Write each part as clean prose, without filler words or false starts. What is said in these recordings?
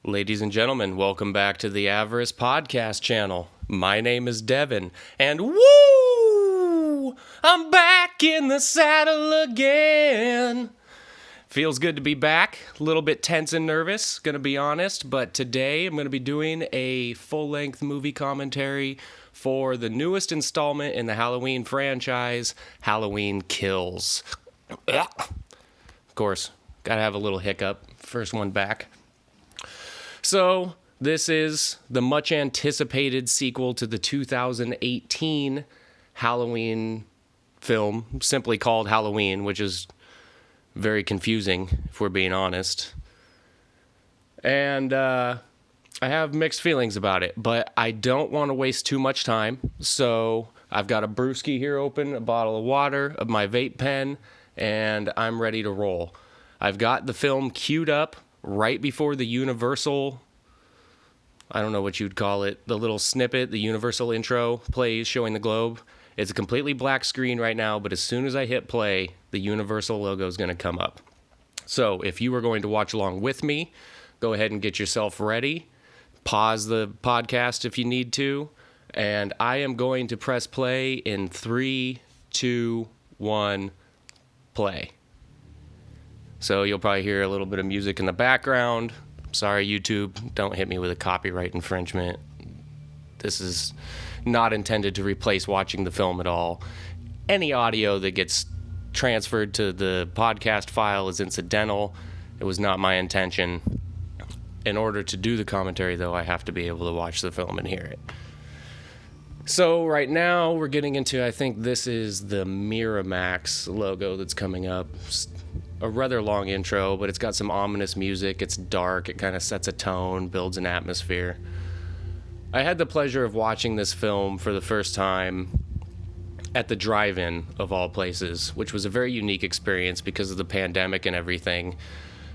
Ladies and gentlemen, welcome back to the Avarice Podcast channel. My name is Devin, and woo! I'm back in the saddle again. Feels good to be back. A little bit tense and nervous, gonna be honest, but today I'm gonna be doing a full-length movie commentary for the newest installment in the Halloween franchise, Halloween Kills. Of course, gotta have a little hiccup. First one back. So, this is the much anticipated sequel to the 2018 Halloween film, simply called Halloween, which is very confusing, if we're being honest. And I have mixed feelings about it, but I don't want to waste too much time. So, I've got a brewski here open, a bottle of water, my vape pen, and I'm ready to roll. I've got the film queued up right before the Universal, I don't know what you'd call it, the little snippet, the Universal intro plays showing the globe. It's a completely black screen right now, but as soon as I hit play, the Universal logo is going to come up. So if you are going to watch along with me, go ahead and get yourself ready. Pause the podcast if you need to. And I am going to press play in 3, 2, 1, play. So you'll probably hear a little bit of music in the background. Sorry, YouTube, don't hit me with a copyright infringement. This is not intended to replace watching the film at all. Any audio that gets transferred to the podcast file is incidental. It was not my intention. In order to do the commentary, though, I have to be able to watch the film and hear it. So right now we're getting into, I think this is the Miramax logo that's coming up. A rather long intro, but it's got some ominous music. It's dark. It kind of sets a tone, builds an atmosphere. I had the pleasure of watching this film for the first time at the drive-in, of all places, which was a very unique experience because of the pandemic and everything.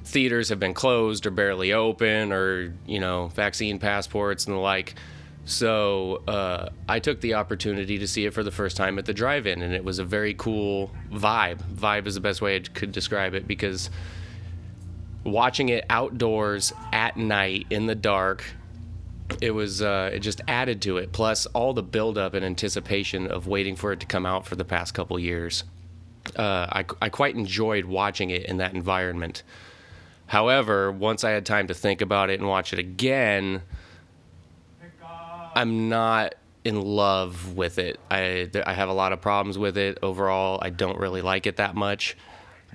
Theaters have been closed or barely open, or, vaccine passports and the like. So I took the opportunity to see it for the first time at the drive-in, and it was a very cool vibe. Vibe is the best way I could describe it, because watching it outdoors at night in the dark, it just added to it. Plus all the buildup and anticipation of waiting for it to come out for the past couple years. I quite enjoyed watching it in that environment. However, once I had time to think about it and watch it again, I'm not in love with it. I have a lot of problems with it. Overall, I don't really like it that much,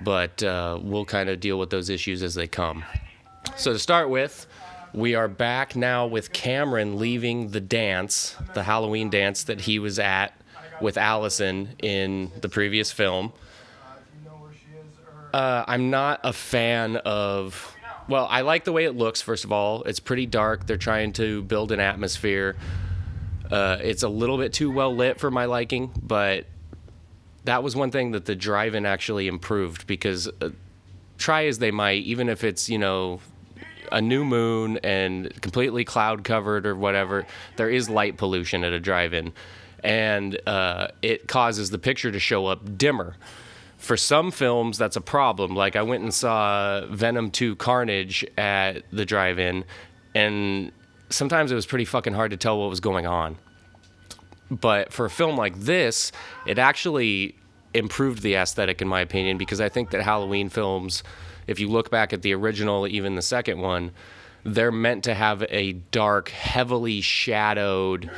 but we'll kind of deal with those issues as they come. So to start with, we are back now with Cameron leaving the dance, the Halloween dance that he was at with Allison in the previous film. I'm not a fan of... Well, I like the way it looks, first of all. It's pretty dark. They're trying to build an atmosphere. It's a little bit too well lit for my liking, but that was one thing that the drive-in actually improved, because try as they might, even if it's, a new moon and completely cloud-covered or whatever, there is light pollution at a drive-in, and it causes the picture to show up dimmer. For some films, that's a problem. Like, I went and saw Venom 2 Carnage at the drive-in, and sometimes it was pretty fucking hard to tell what was going on. But for a film like this, it actually improved the aesthetic, in my opinion, because I think that Halloween films, if you look back at the original, even the second one, they're meant to have a dark, heavily shadowed,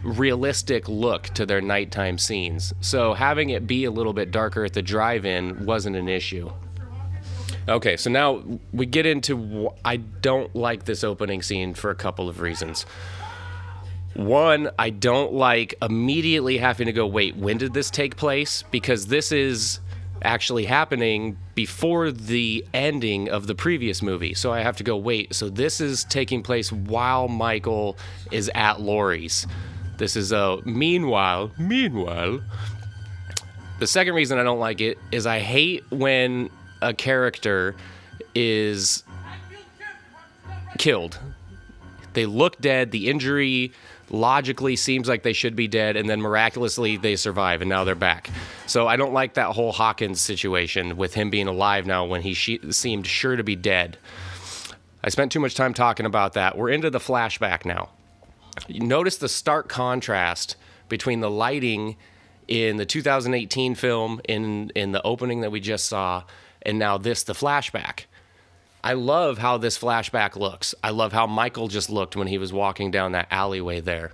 realistic look to their nighttime scenes. So having it be a little bit darker at the drive-in wasn't an issue. Okay, so now we get into I don't like this opening scene for a couple of reasons. One, I don't like immediately having to go, wait, when did this take place? Because this is actually happening before the ending of the previous movie. So I have to go, wait, so this is taking place while Michael is at Laurie's. This is meanwhile. The second reason I don't like it is I hate when a character is killed. They look dead, the injury logically seems like they should be dead, and then miraculously they survive and now they're back. So I don't like that whole Hawkins situation with him being alive now when he seemed sure to be dead. I spent too much time talking about that. We're into the flashback now. You notice the stark contrast between the lighting in the 2018 film, in the opening that we just saw, and now the flashback. I love how this flashback looks. I love how Michael just looked when he was walking down that alleyway there.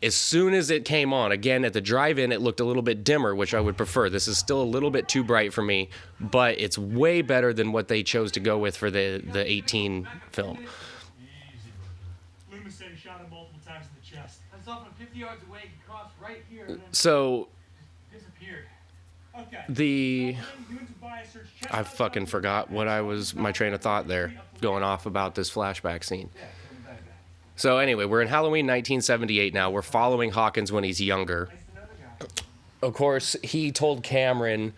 As soon as it came on, again, at the drive-in, it looked a little bit dimmer, which I would prefer. This is still a little bit too bright for me, but it's way better than what they chose to go with for the 18 film. Loomis said he shot him multiple times in the chest. I saw from 50 yards away, he crossed right here and then so disappeared. Okay. I fucking forgot my train of thought there, going off about this flashback scene. So anyway, we're in Halloween 1978 now. We're following Hawkins when he's younger. Of course, he told Cameron,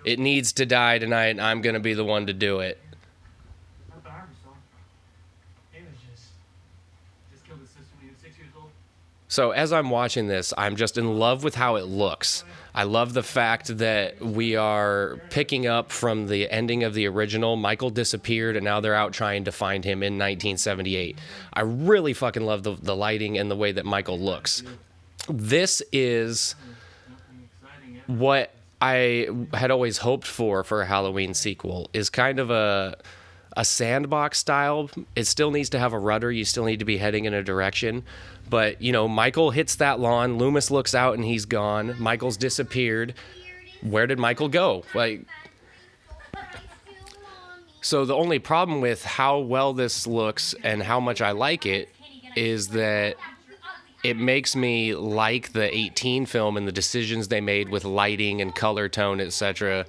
it needs to die tonight, and I'm going to be the one to do it. Not the army song. It was just killed his sister when he was 6 years old. So as I'm watching this, I'm just in love with how it looks. I love the fact that we are picking up from the ending of the original. Michael disappeared, and now they're out trying to find him in 1978. I really fucking love the lighting and the way that Michael looks. This is what I had always hoped for a Halloween sequel, is kind of a sandbox style. It still needs to have a rudder. You still need to be heading in a direction. But, Michael hits that lawn. Loomis looks out and he's gone. Michael's disappeared. Where did Michael go? So the only problem with how well this looks and how much I like it is that it makes me like the 18 film and the decisions they made with lighting and color tone, etc.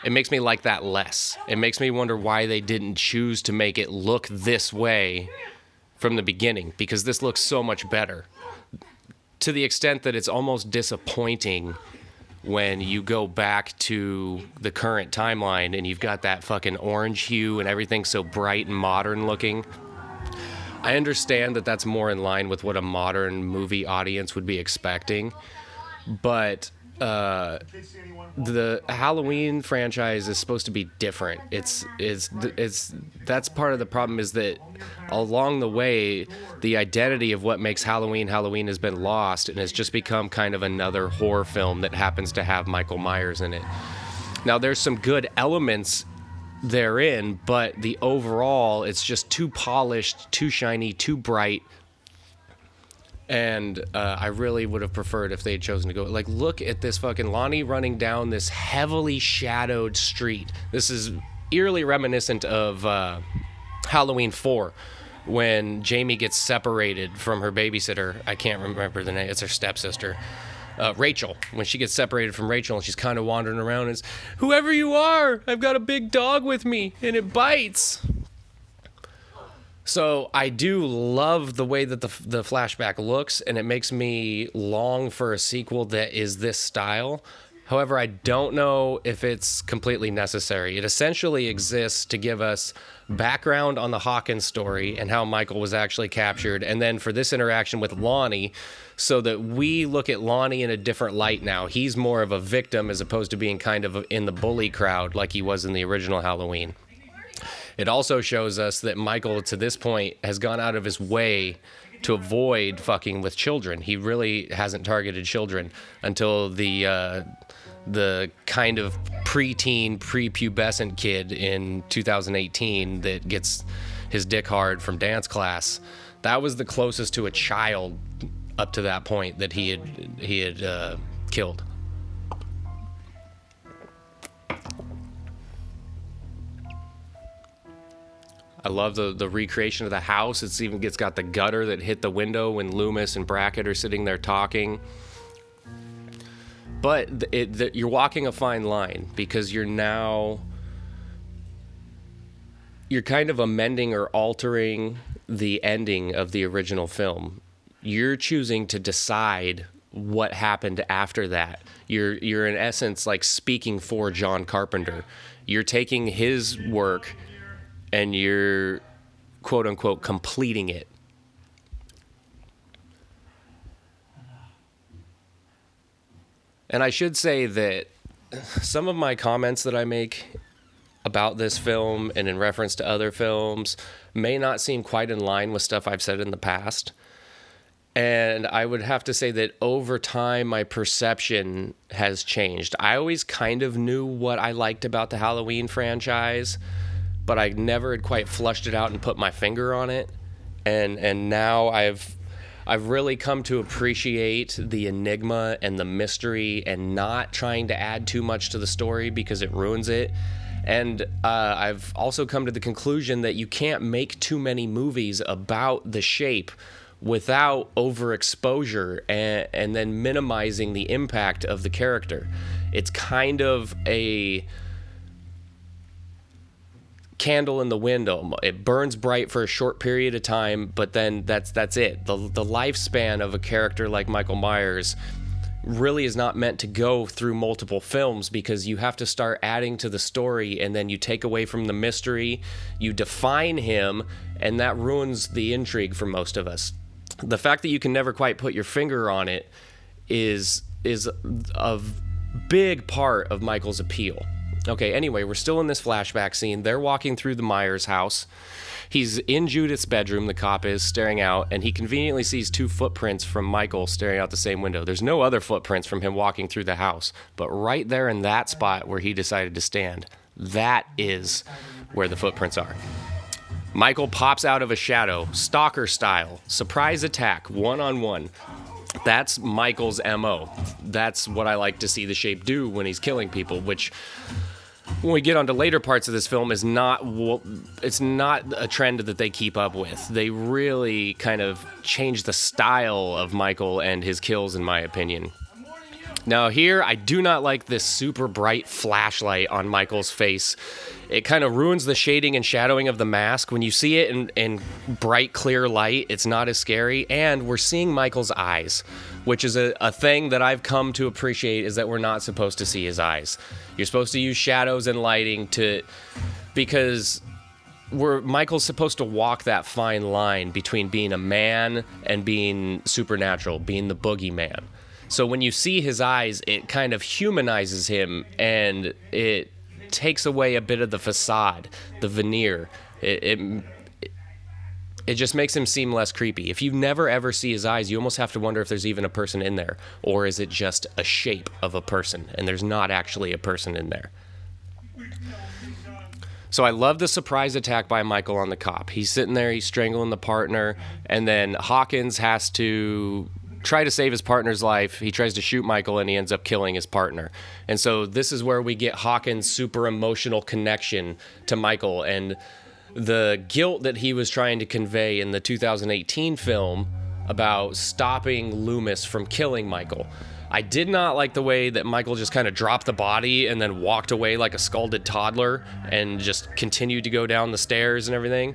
It makes me like that less. It makes me wonder why they didn't choose to make it look this way from the beginning, because this looks so much better, to the extent that it's almost disappointing when you go back to the current timeline and you've got that fucking orange hue and everything so bright and modern looking. I understand that that's more in line with what a modern movie audience would be expecting, but the Halloween franchise is supposed to be different. It's that's part of the problem, is that along the way, the identity of what makes Halloween has been lost, and it's just become kind of another horror film that happens to have Michael Myers in it. Now, there's some good elements therein, but the overall, it's just too polished, too shiny, too bright. And I really would have preferred if they had chosen to go. Look at this fucking Lonnie running down this heavily shadowed street. This is eerily reminiscent of Halloween 4, when Jamie gets separated from her babysitter. I can't remember the name. It's her stepsister. Rachel. When she gets separated from Rachel and she's kind of wandering around, and whoever you are, I've got a big dog with me and it bites. So I do love the way that the flashback looks, and it makes me long for a sequel that is this style. However, I don't know if it's completely necessary. It essentially exists to give us background on the Hawkins story and how Michael was actually captured, and then for this interaction with Lonnie, so that we look at Lonnie in a different light now. He's more of a victim as opposed to being kind of in the bully crowd like he was in the original Halloween. It also shows us that Michael, to this point, has gone out of his way to avoid fucking with children. He really hasn't targeted children until the kind of preteen, prepubescent kid in 2018 that gets his dick hard from dance class. That was the closest to a child up to that point that he had killed. I love the recreation of the house. It's got the gutter that hit the window when Loomis and Brackett are sitting there talking. But you're walking a fine line, because you're kind of amending or altering the ending of the original film. You're choosing to decide what happened after that. You're in essence like speaking for John Carpenter. You're taking his work and you're, quote unquote, completing it. And I should say that some of my comments that I make about this film and in reference to other films may not seem quite in line with stuff I've said in the past. And I would have to say that over time, my perception has changed. I always kind of knew what I liked about the Halloween franchise, but I never had quite flushed it out and put my finger on it. And now I've really come to appreciate the enigma and the mystery and not trying to add too much to the story because it ruins it. And I've also come to the conclusion that you can't make too many movies about the Shape without overexposure and then minimizing the impact of the character. It's kind of a candle in the window. It burns bright for a short period of time, but then that's it. The lifespan of a character like Michael Myers really is not meant to go through multiple films, because you have to start adding to the story, and then you take away from the mystery, you define him, and that ruins the intrigue for most of us. The fact that you can never quite put your finger on it is a big part of Michael's appeal. Okay, anyway, we're still in this flashback scene. They're walking through the Myers house. He's in Judith's bedroom, the cop is, staring out, and he conveniently sees 2 footprints from Michael staring out the same window. There's no other footprints from him walking through the house, but right there in that spot where he decided to stand, that is where the footprints are. Michael pops out of a shadow, stalker style, surprise attack, one-on-one. That's Michael's MO. That's what I like to see the Shape do when he's killing people, which, when we get onto later parts of this film, it's not a trend that they keep up with. They really kind of change the style of Michael and his kills, in my opinion. Now here, I do not like this super bright flashlight on Michael's face. It kind of ruins the shading and shadowing of the mask. When you see it in bright, clear light, it's not as scary. And we're seeing Michael's eyes, which is a thing that I've come to appreciate, is that we're not supposed to see his eyes. You're supposed to use shadows and lighting because Michael's supposed to walk that fine line between being a man and being supernatural, being the boogeyman. So when you see his eyes, it kind of humanizes him, and it takes away a bit of the facade, the veneer. It just makes him seem less creepy. If you never ever see his eyes, you almost have to wonder if there's even a person in there, or is it just a shape of a person and there's not actually a person in there. So I love the surprise attack by Michael on the cop. He's sitting there, he's strangling the partner, and then Hawkins has to try to save his partner's life. He tries to shoot Michael, and he ends up killing his partner. And so this is where we get Hawkins' super emotional connection to Michael and the guilt that he was trying to convey in the 2018 film about stopping Loomis from killing Michael. I did not like the way that Michael just kind of dropped the body and then walked away like a scalded toddler and just continued to go down the stairs and everything.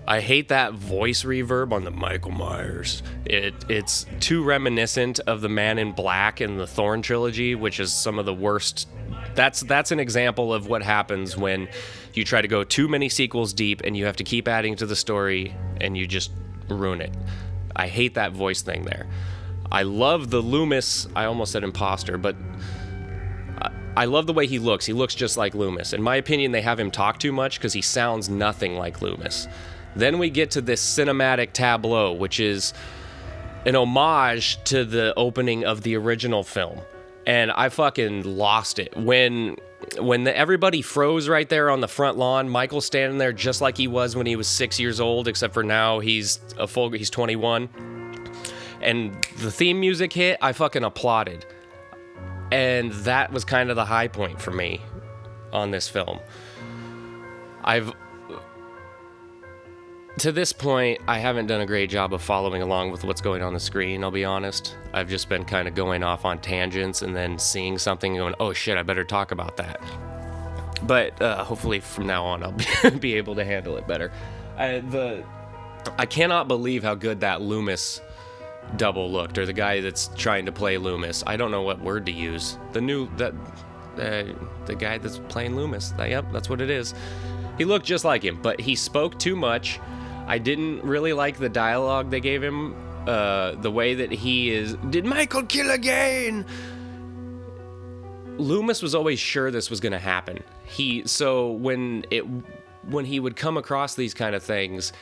I hate that voice reverb on the Michael Myers. It's too reminiscent of the Man in Black in the Thorn trilogy, which is some of the worst. That's an example of what happens when you try to go too many sequels deep and you have to keep adding to the story and you just ruin it. I hate that voice thing there. I love the Loomis, I almost said imposter, but I love the way he looks. He looks just like Loomis. In my opinion, they have him talk too much because he sounds nothing like Loomis. Then we get to this cinematic tableau, which is an homage to the opening of the original film. And I fucking lost it. When everybody froze right there on the front lawn, Michael's standing there just like he was when he was 6 years old, except for now he's 21. And the theme music hit, I fucking applauded. And that was kind of the high point for me on this film. To this point, I haven't done a great job of following along with what's going on the screen, I'll be honest. I've just been kind of going off on tangents and then seeing something and going, oh shit, I better talk about that. But hopefully from now on, I'll be able to handle it better. I cannot believe how good that Loomis double looked, or the guy that's trying to play Loomis. I don't know what word to use. The guy that's playing Loomis. Yep, that's what it is. He looked just like him, but he spoke too much. I didn't really like the dialogue they gave him. The way that he is, did Michael kill again? Loomis was always sure this was going to happen. So when he would come across these kind of things,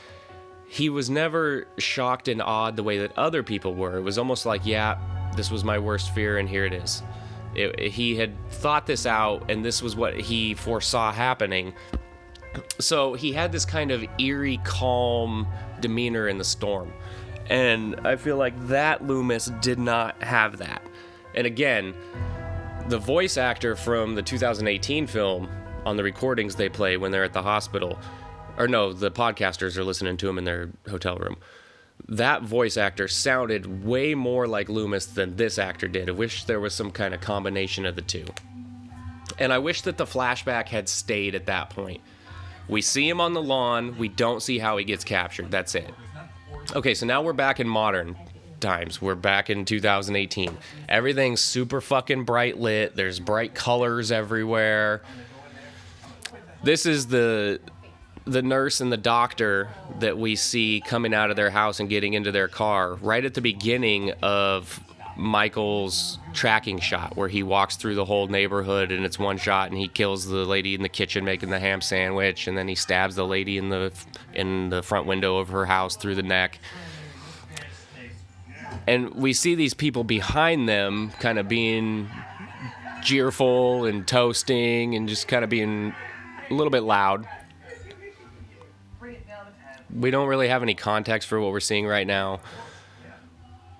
he was never shocked and awed the way that other people were. It was almost like, yeah, this was my worst fear, and here it is. He had thought this out, and this was what he foresaw happening. So he had this kind of eerie, calm demeanor in the storm. And I feel like that Loomis did not have that. And again, the voice actor from the 2018 film, on the recordings they play when they're at the hospital, or no, the podcasters are listening to him in their hotel room. That voice actor sounded way more like Loomis than this actor did. I wish there was some kind of combination of the two. And I wish that the flashback had stayed at that point. We see him on the lawn. We don't see how he gets captured. That's it. Okay, so now we're back in modern times. We're back in 2018. Everything's super fucking bright lit. There's bright colors everywhere. This is the nurse and the doctor that we see coming out of their house and getting into their car right at the beginning of Michael's tracking shot, where he walks through the whole neighborhood and it's one shot, and he kills the lady in the kitchen making the ham sandwich, and then he stabs the lady in the front window of her house through the neck. And we see these people behind them kind of being jeerful and toasting and just kind of being a little bit loud. We don't really have any context for what we're seeing right now.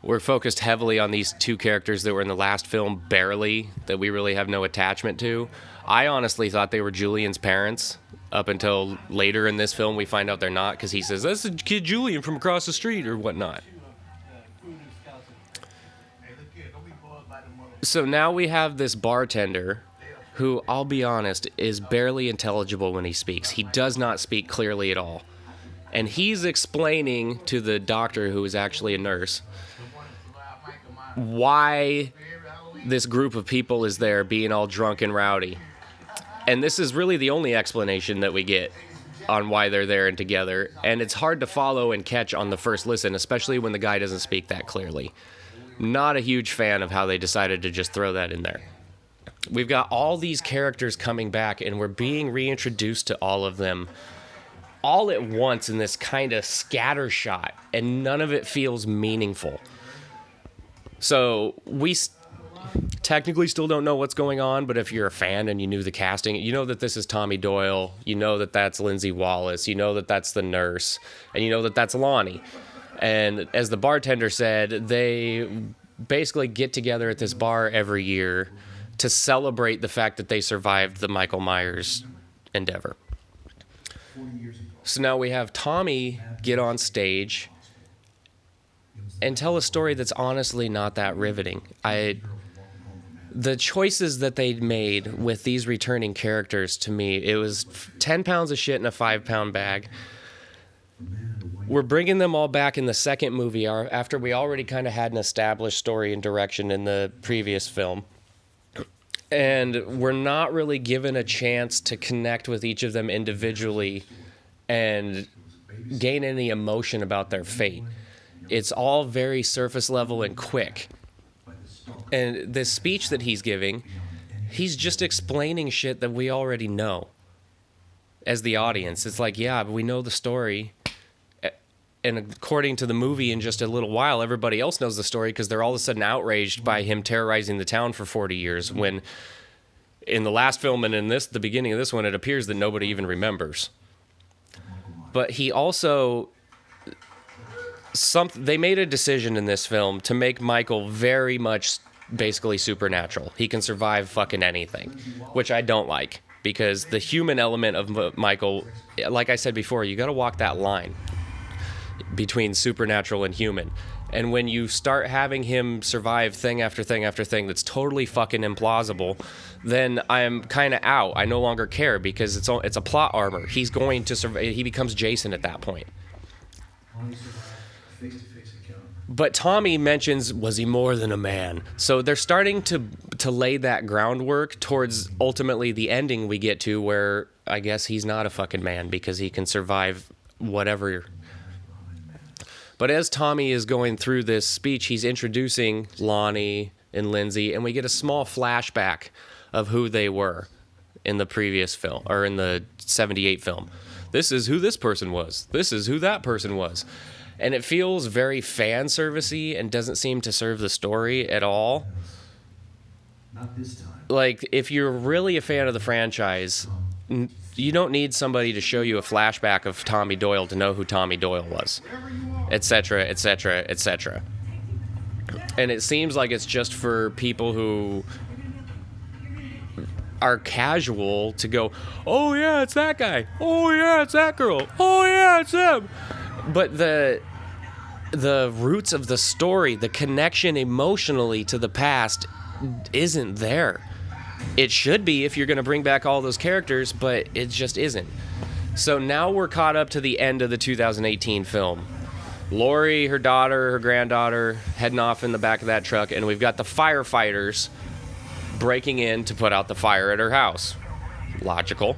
We're focused heavily on these two characters that were in the last film, barely, that we really have no attachment to. I honestly thought they were Julian's parents up until later in this film. We find out they're not, because he says, that's the kid Julian from across the street or whatnot. So now we have this bartender who, I'll be honest, is barely intelligible when he speaks. He does not speak clearly at all. And he's explaining to the doctor, who is actually a nurse, why this group of people is there being all drunk and rowdy. And this is really the only explanation that we get on why they're there and together. And it's hard to follow and catch on the first listen, especially when the guy doesn't speak that clearly. Not a huge fan of how they decided to just throw that in there. We've got all these characters coming back, and we're being reintroduced to all of them all at once in this kind of scatter shot, and none of it feels meaningful. So we technically still don't know what's going on, but if you're a fan and you knew the casting, you know that this is Tommy Doyle, you know that that's Lindsay Wallace, you know that that's the nurse, and you know that that's Lonnie. And as the bartender said, they basically get together at this bar every year to celebrate the fact that they survived the Michael Myers endeavor. So now we have Tommy get on stage and tell a story that's honestly not that riveting. The choices that they made with these returning characters, to me, it was 10 pounds of shit in a 5-pound bag. We're bringing them all back in the second movie after we already kind of had an established story and direction in the previous film. And we're not really given a chance to connect with each of them individually and gain any emotion about their fate. It's all very surface level and quick. And this speech that he's giving, he's just explaining shit that we already know as the audience. It's like, yeah, but we know the story. And according to the movie, in just a little while, everybody else knows the story because they're all of a sudden outraged by him terrorizing the town for 40 years, when in the last film and in the beginning of this one, it appears that nobody even remembers. But he also... they made a decision in this film to make Michael very much basically supernatural. He can survive fucking anything, which I don't like, because the human element of Michael, like I said before, you got to walk that line between supernatural and human. And when you start having him survive thing after thing after thing that's totally fucking implausible, then I'm kind of out. I no longer care, because it's a plot armor. He's going to survive. He becomes Jason at that point. But Tommy mentions, was he more than a man? So they're starting to lay that groundwork towards ultimately the ending we get to, where I guess he's not a fucking man because he can survive whatever. But as Tommy is going through this speech, he's introducing Lonnie and Lindsay, and we get a small flashback of who they were in the previous film, or in the 78 film. This is who this person was. This is who that person was. And it feels very fan servicey and doesn't seem to serve the story at all. Not this time. Like, if you're really a fan of the franchise, you don't need somebody to show you a flashback of Tommy Doyle to know who Tommy Doyle was, etc., etc., etc. And it seems like it's just for people who are casual to go, oh yeah, it's that guy. Oh yeah, it's that girl. Oh yeah, it's him. But the roots of the story, the connection emotionally to the past, isn't there. It should be if you're going to bring back all those characters, but it just isn't. So now we're caught up to the end of the 2018 film. Lori, her daughter, her granddaughter, heading off in the back of that truck, and we've got the firefighters breaking in to put out the fire at her house. Logical.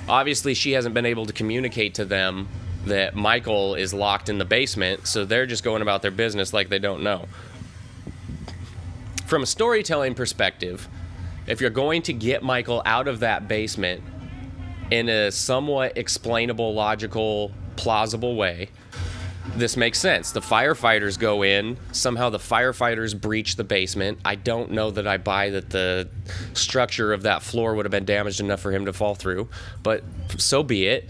Obviously, she hasn't been able to communicate to them that Michael is locked in the basement, so they're just going about their business like they don't know. From a storytelling perspective, if you're going to get Michael out of that basement in a somewhat explainable, logical, plausible way, this makes sense. The firefighters go in. Somehow the firefighters breach the basement. I don't know that I buy that the structure of that floor would have been damaged enough for him to fall through, but so be it.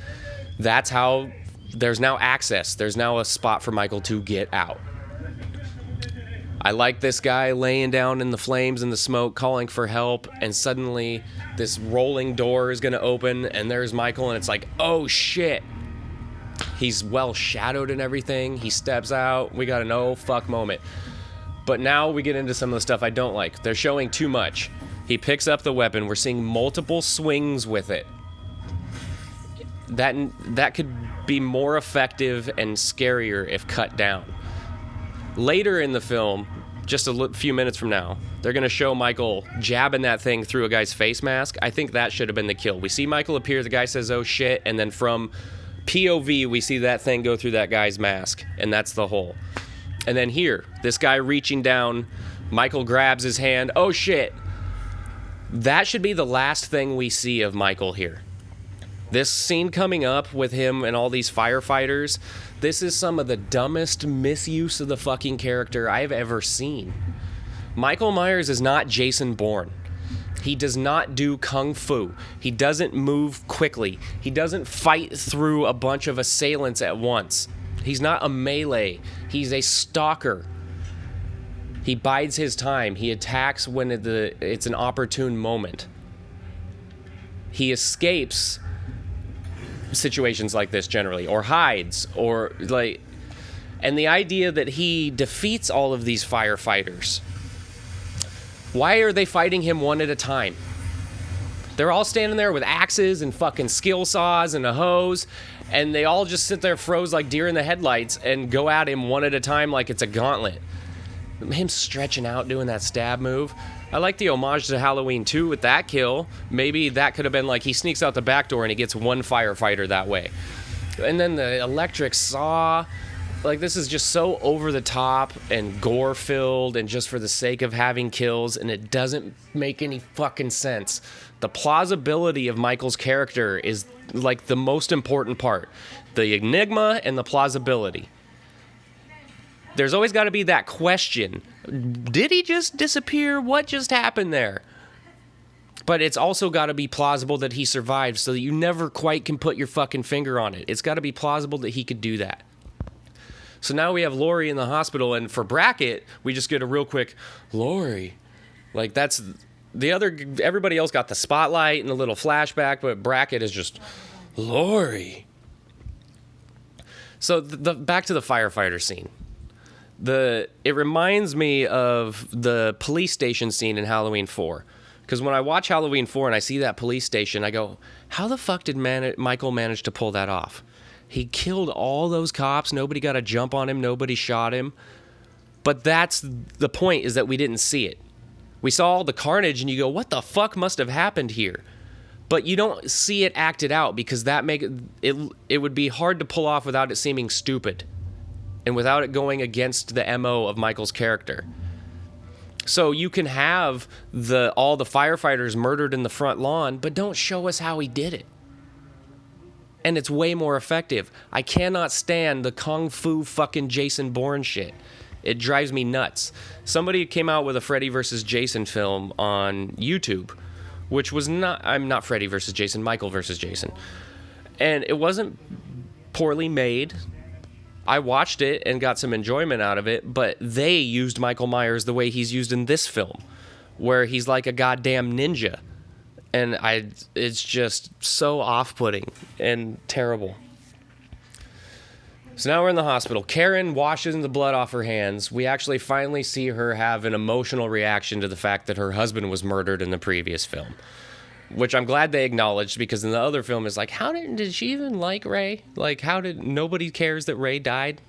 That's how there's now access. There's now a spot for Michael to get out. I like this guy laying down in the flames and the smoke, calling for help, and suddenly this rolling door is going to open, and there's Michael, and it's like, oh shit. He's well shadowed and everything. He steps out. We got an oh fuck moment. But now we get into some of the stuff I don't like. They're showing too much. He picks up the weapon. We're seeing multiple swings with it. That could be more effective and scarier if cut down. Later in the film, just a few minutes from now, they're going to show Michael jabbing that thing through a guy's face mask. I think that should have been the kill. We see Michael appear, the guy says, oh shit, and then from POV, we see that thing go through that guy's mask, and that's the hole. And then here, this guy reaching down, Michael grabs his hand, oh shit. That should be the last thing we see of Michael here. This scene coming up with him and all these firefighters, this is some of the dumbest misuse of the fucking character I've ever seen. Michael Myers is not Jason Bourne. He does not do kung fu. He doesn't move quickly. He doesn't fight through a bunch of assailants at once. He's not a melee. He's a stalker. He bides his time. He attacks when it's an opportune moment. He escapes situations like this generally, or hides, or like, and the idea that he defeats all of these firefighters. Why are they fighting him one at a time? They're all standing there with axes and fucking skill saws and a hose, and they all just sit there froze like deer in the headlights and go at him one at a time like it's a gauntlet. Him stretching out doing that stab move. I like the homage to Halloween 2 with that kill. Maybe that could have been like he sneaks out the back door and he gets one firefighter that way. And then the electric saw. Like, this is just so over the top and gore filled and just for the sake of having kills, and it doesn't make any fucking sense. The plausibility of Michael's character is like the most important part. The enigma and the plausibility. There's always got to be that question. Did he just disappear? What just happened there? But it's also got to be plausible that he survived so that you never quite can put your fucking finger on it. It's got to be plausible that he could do that. So now we have Lori in the hospital, and for Brackett, we just get a real quick, Lori. Like, that's the other, everybody else got the spotlight and the little flashback, but Brackett is just, Lori. So back to the firefighter scene. It reminds me of the police station scene in Halloween 4. Because when I watch Halloween 4 and I see that police station, I go, how the fuck did Michael manage to pull that off? He killed all those cops. Nobody got a jump on him. Nobody shot him. But that's the point, is that we didn't see it. We saw all the carnage and you go, what the fuck must have happened here? But you don't see it acted out because it would be hard to pull off without it seeming stupid and without it going against the MO of Michael's character. So you can have all the firefighters murdered in the front lawn, but don't show us how he did it. And it's way more effective. I cannot stand the Kung Fu fucking Jason Bourne shit. It drives me nuts. Somebody came out with a Freddy versus Jason film on YouTube, which was not Freddy versus Jason, Michael versus Jason. And it wasn't poorly made. I watched it and got some enjoyment out of it, but they used Michael Myers the way he's used in this film, where he's like a goddamn ninja. And it's just so off-putting and terrible. So now we're in the hospital. Karen washes the blood off her hands. We actually finally see her have an emotional reaction to the fact that her husband was murdered in the previous film, which I'm glad they acknowledged, because in the other film it's like, did she even like Ray? Like, nobody cares that Ray died?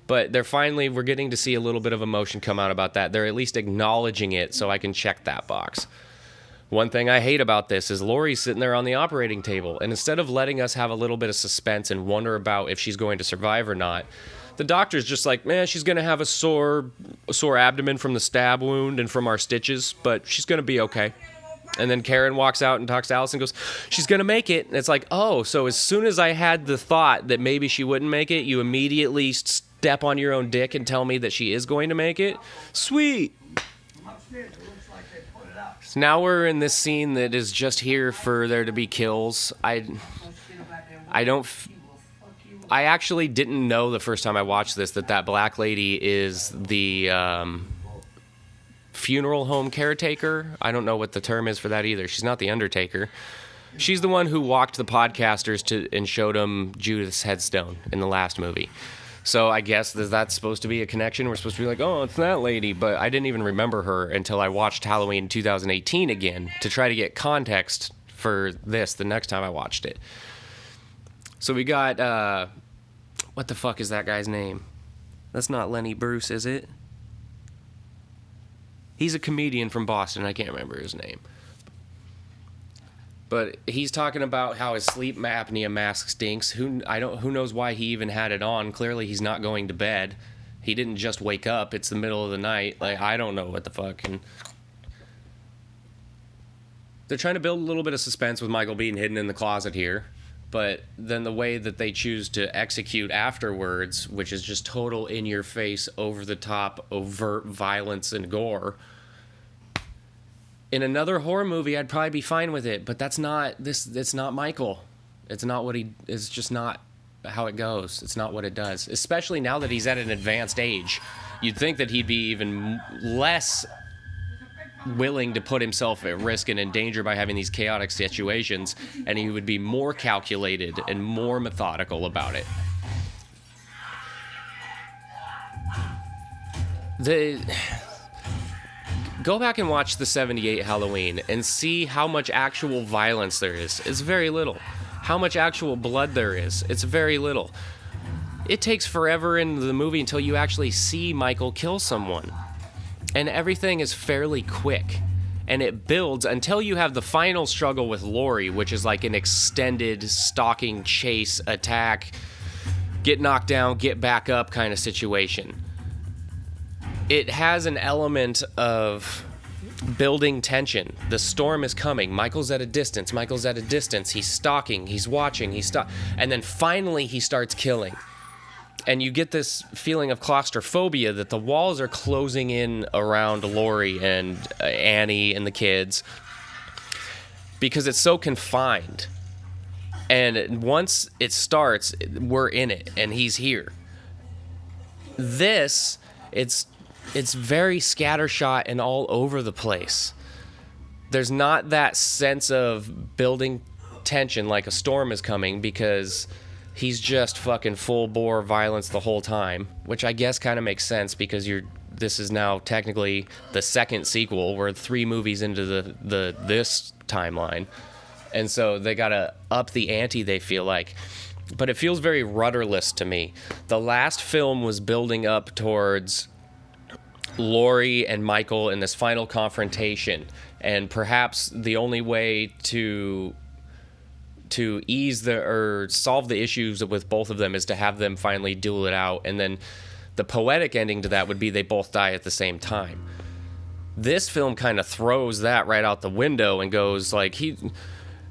But we're getting to see a little bit of emotion come out about that. They're at least acknowledging it, so I can check that box. One thing I hate about this is Laurie's sitting there on the operating table, and instead of letting us have a little bit of suspense and wonder about if she's going to survive or not, the doctor's just like, man, she's going to have a sore abdomen from the stab wound and from our stitches, but she's going to be okay. And then Karen walks out and talks to Alice and goes, she's going to make it. And it's like, oh, so as soon as I had the thought that maybe she wouldn't make it, you immediately step on your own dick and tell me that she is going to make it? Sweet. So now we're in this scene that is just here for there to be kills. I actually didn't know the first time I watched this that black lady is the funeral home caretaker. I don't know what the term is for that either. She's not the Undertaker. She's the one who walked the podcasters and showed them Judith's headstone in the last movie. So I guess that's supposed to be a connection. We're supposed to be like, oh, it's that lady. But I didn't even remember her until I watched Halloween 2018 again to try to get context for this the next time I watched it. So we got, what the fuck is that guy's name? That's not Lenny Bruce, is it? He's a comedian from Boston. I can't remember his name. But he's talking about how his sleep apnea mask stinks. Who knows why he even had it on? Clearly he's not going to bed. He didn't just wake up. It's the middle of the night. Like, I don't know what the fuck. And they're trying to build a little bit of suspense with Michael being hidden in the closet here. But then the way that they choose to execute afterwards, which is just total in-your-face, over-the-top, overt violence and gore. In another horror movie, I'd probably be fine with it, but that's not this. It's not Michael. It's not what he. It's just not how it goes. It's not what it does. Especially now that he's at an advanced age, you'd think that he'd be even less willing to put himself at risk and in danger by having these chaotic situations, and he would be more calculated and more methodical about it. Go back and watch the 78 Halloween and see how much actual violence there is. It's very little. How much actual blood there is. It's very little. It takes forever in the movie until you actually see Michael kill someone. And everything is fairly quick. And it builds until you have the final struggle with Laurie, which is like an extended stalking, chase, attack, get knocked down, get back up kind of situation. It has an element of building tension. The storm is coming. Michael's at a distance. He's stalking. He's watching. And then finally he starts killing. And you get this feeling of claustrophobia that the walls are closing in around Laurie and Annie and the kids because it's so confined. And once it starts, we're in it and he's here. This, it's very scattershot and all over the place. There's not that sense of building tension like a storm is coming because he's just fucking full bore violence the whole time, which I guess kind of makes sense because this is now technically the second sequel. We're 3 movies into this timeline. And so they got to up the ante, they feel like. But it feels very rudderless to me. The last film was building up towards Laurie and Michael in this final confrontation, and perhaps the only way to ease or solve the issues with both of them is to have them finally duel it out, and then the poetic ending to that would be they both die at the same time. This film kind of throws that right out the window and goes like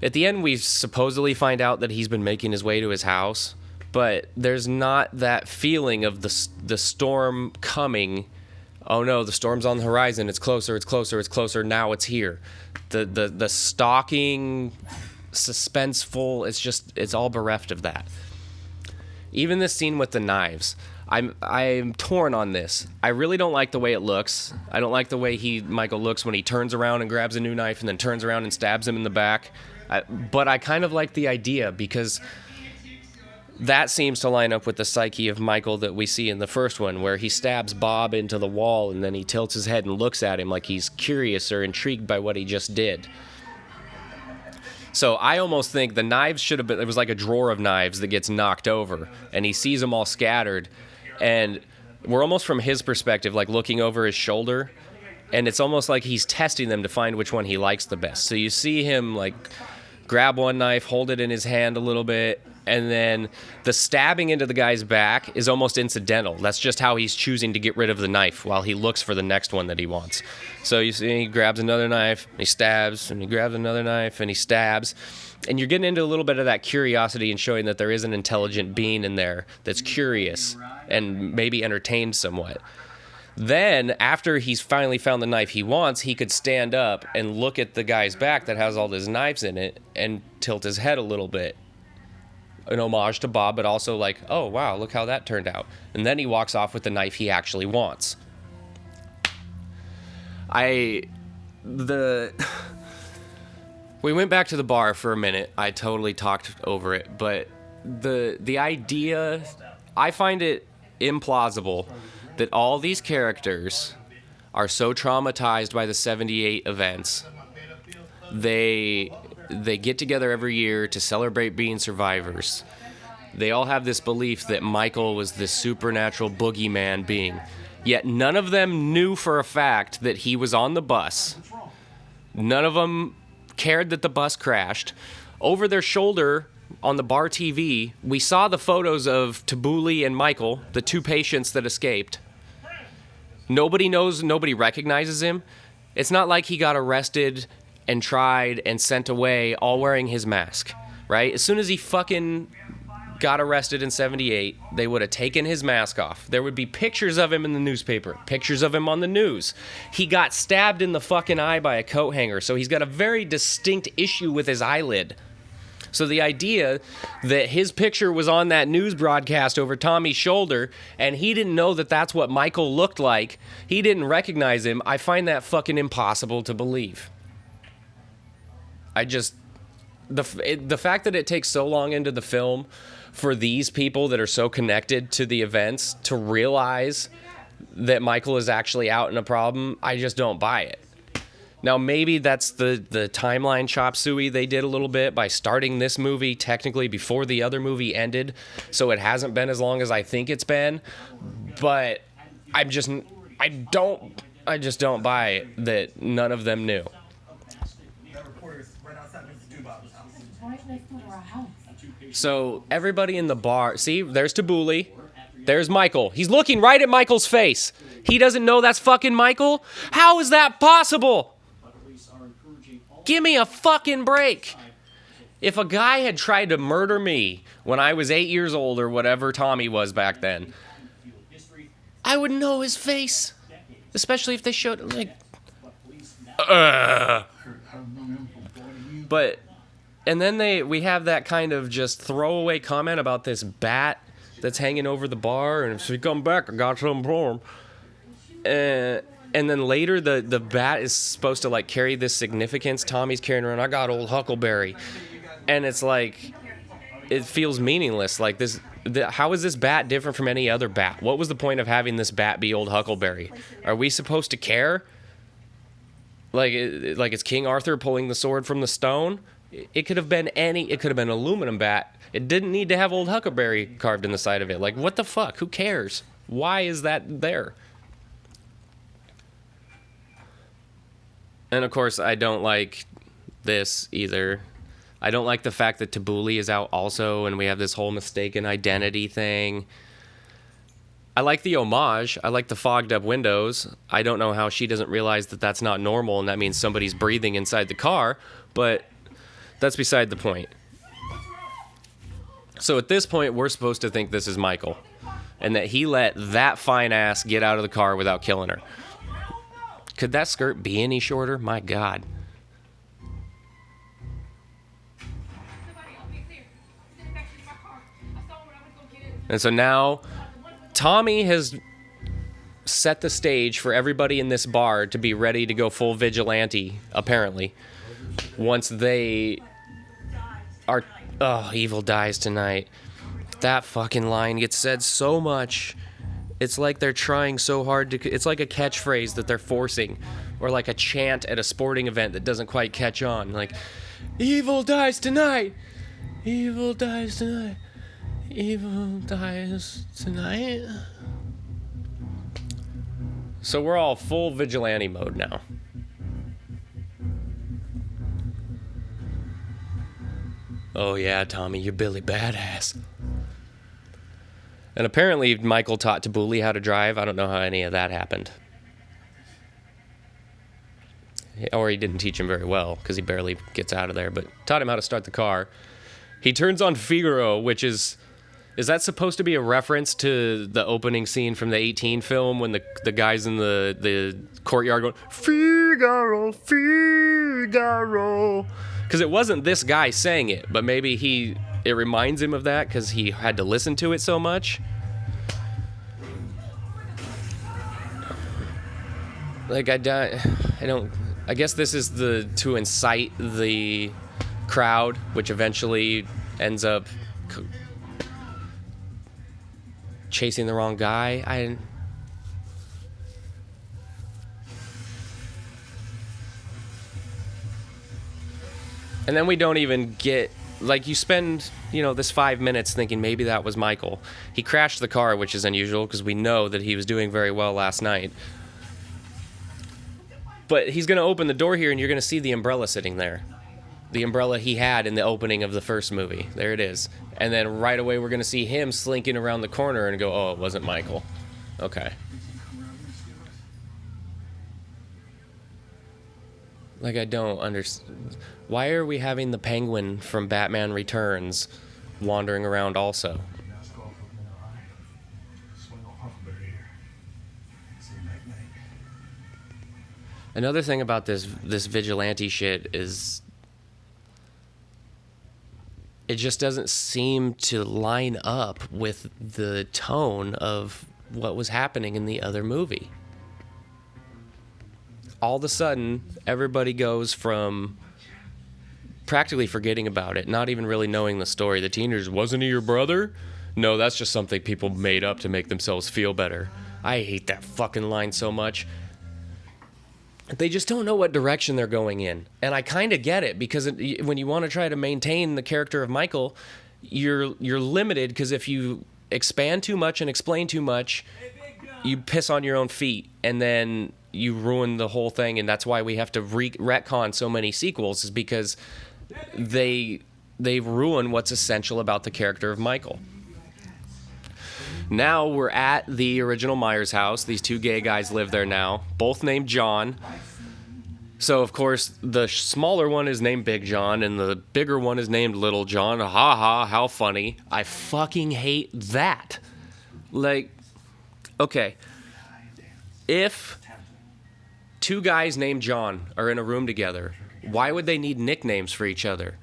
at the end we supposedly find out that he's been making his way to his house, but there's not that feeling of the storm coming. Oh no, the storm's on the horizon. It's closer. It's closer. It's closer. Now it's here. The stalking, suspenseful. It's all bereft of that. Even this scene with the knives. I'm torn on this. I really don't like the way it looks. I don't like the way Michael looks when he turns around and grabs a new knife and then turns around and stabs him in the back. But I kind of like the idea because that seems to line up with the psyche of Michael that we see in the first one, where he stabs Bob into the wall and then he tilts his head and looks at him like he's curious or intrigued by what he just did. So I almost think the knives should have been, it was like a drawer of knives that gets knocked over and he sees them all scattered, and we're almost from his perspective, like looking over his shoulder, and it's almost like he's testing them to find which one he likes the best. So you see him like grab one knife, hold it in his hand a little bit, and then the stabbing into the guy's back is almost incidental. That's just how he's choosing to get rid of the knife while he looks for the next one that he wants. So you see he grabs another knife, and he stabs, and he grabs another knife, and he stabs. And you're getting into a little bit of that curiosity and showing that there is an intelligent being in there that's curious and maybe entertained somewhat. Then, after he's finally found the knife he wants, he could stand up and look at the guy's back that has all those knives in it and tilt his head a little bit. An homage to Bob, but also like, oh, wow, look how that turned out. And then he walks off with the knife he actually wants. We went back to the bar for a minute. I totally talked over it, but the idea, I find it implausible that all these characters are so traumatized by the 78 events. They get together every year to celebrate being survivors. They all have this belief that Michael was this supernatural boogeyman being. Yet none of them knew for a fact that he was on the bus. None of them cared that the bus crashed. Over their shoulder on the bar TV, we saw the photos of Tabuli and Michael, the two patients that escaped. Nobody knows, nobody recognizes him. It's not like he got arrested and tried and sent away all wearing his mask, right? As soon as he fucking got arrested in 78, they would have taken his mask off. There would be pictures of him in the newspaper, pictures of him on the news. He got stabbed in the fucking eye by a coat hanger, so he's got a very distinct issue with his eyelid. So the idea that his picture was on that news broadcast over Tommy's shoulder and he didn't know that that's what Michael looked like, he didn't recognize him, I find that fucking impossible to believe. The fact that it takes so long into the film for these people that are so connected to the events to realize that Michael is actually out in a problem, I just don't buy it. Now, maybe that's the timeline chop suey they did a little bit by starting this movie technically before the other movie ended, so it hasn't been as long as I think it's been, but I just don't buy it that none of them knew. So everybody in the bar, see, there's Tabuli, there's Michael. He's looking right at Michael's face. He doesn't know that's fucking Michael? How is that possible? Give me a fucking break. If a guy had tried to murder me when I was 8 years old or whatever Tommy was back then, I would know his face. Especially if they showed, like, But, and then we have that kind of just throwaway comment about this bat that's hanging over the bar, and if you come back, I got something for him. And then later, the bat is supposed to, like, carry this significance. Tommy's carrying around, I got old Huckleberry. And it's like, it feels meaningless. Like, how is this bat different from any other bat? What was the point of having this bat be old Huckleberry? Are we supposed to care? Like it's King Arthur pulling the sword from the stone? It could have been it could have been an aluminum bat. It didn't need to have old Huckleberry carved in the side of it. Like, what the fuck? Who cares? Why is that there? And of course, I don't like this either. I don't like the fact that Tabuli is out also, and we have this whole mistaken identity thing. I like the homage. I like the fogged up windows. I don't know how she doesn't realize that that's not normal and that means somebody's breathing inside the car, but that's beside the point. So at this point, we're supposed to think this is Michael and that he let that fine ass get out of the car without killing her. Could that skirt be any shorter? My God. And so now Tommy has set the stage for everybody in this bar to be ready to go full vigilante, apparently, once they are... Oh, eViL dies tonight. That fucking line gets said so much. It's like they're trying so hard to... It's like a catchphrase that they're forcing, or like a chant at a sporting event that doesn't quite catch on. Like, eViL dies tonight! eViL dies tonight! eViL dies tonight. So we're all full vigilante mode now. Oh yeah, Tommy, you're Billy Badass. And apparently Michael taught Tabuli how to drive. I don't know how any of that happened. Or he didn't teach him very well, because he barely gets out of there, but taught him how to start the car. He turns on Figaro, which is that supposed to be a reference to the opening scene from the 18 film when the guys in the courtyard going, Figaro, Figaro? Because it wasn't this guy saying it, but maybe it reminds him of that because he had to listen to it so much. Like, I guess this is to incite the crowd, which eventually ends up chasing the wrong guy. And then we don't even get, like, you spend, this 5 minutes thinking maybe that was Michael. He crashed the car, which is unusual because we know that he was doing very well last night. But he's going to open the door here and you're going to see the umbrella sitting there. The umbrella he had in the opening of the first movie. There it is. And then right away we're going to see him slinking around the corner and go, oh, it wasn't Michael. Okay. Like, I don't understand. Why are we having the Penguin from Batman Returns wandering around also? Another thing about this vigilante shit is it just doesn't seem to line up with the tone of what was happening in the other movie. All of a sudden, everybody goes from practically forgetting about it, not even really knowing the story. The teenagers, wasn't he your brother? No, that's just something people made up to make themselves feel better. I hate that fucking line so much. They just don't know what direction they're going in. And I kind of get it, because when you want to try to maintain the character of Michael, you're limited, because if you expand too much and explain too much, you piss on your own feet, and then you ruin the whole thing. And that's why we have to retcon so many sequels, is because they ruin what's essential about the character of Michael. Now we're at the original Myers house. These two gay guys live there now, both named John. So, of course, the smaller one is named Big John, and the bigger one is named Little John. Ha ha, how funny. I fucking hate that. Like, okay, if two guys named John are in a room together, why would they need nicknames for each other?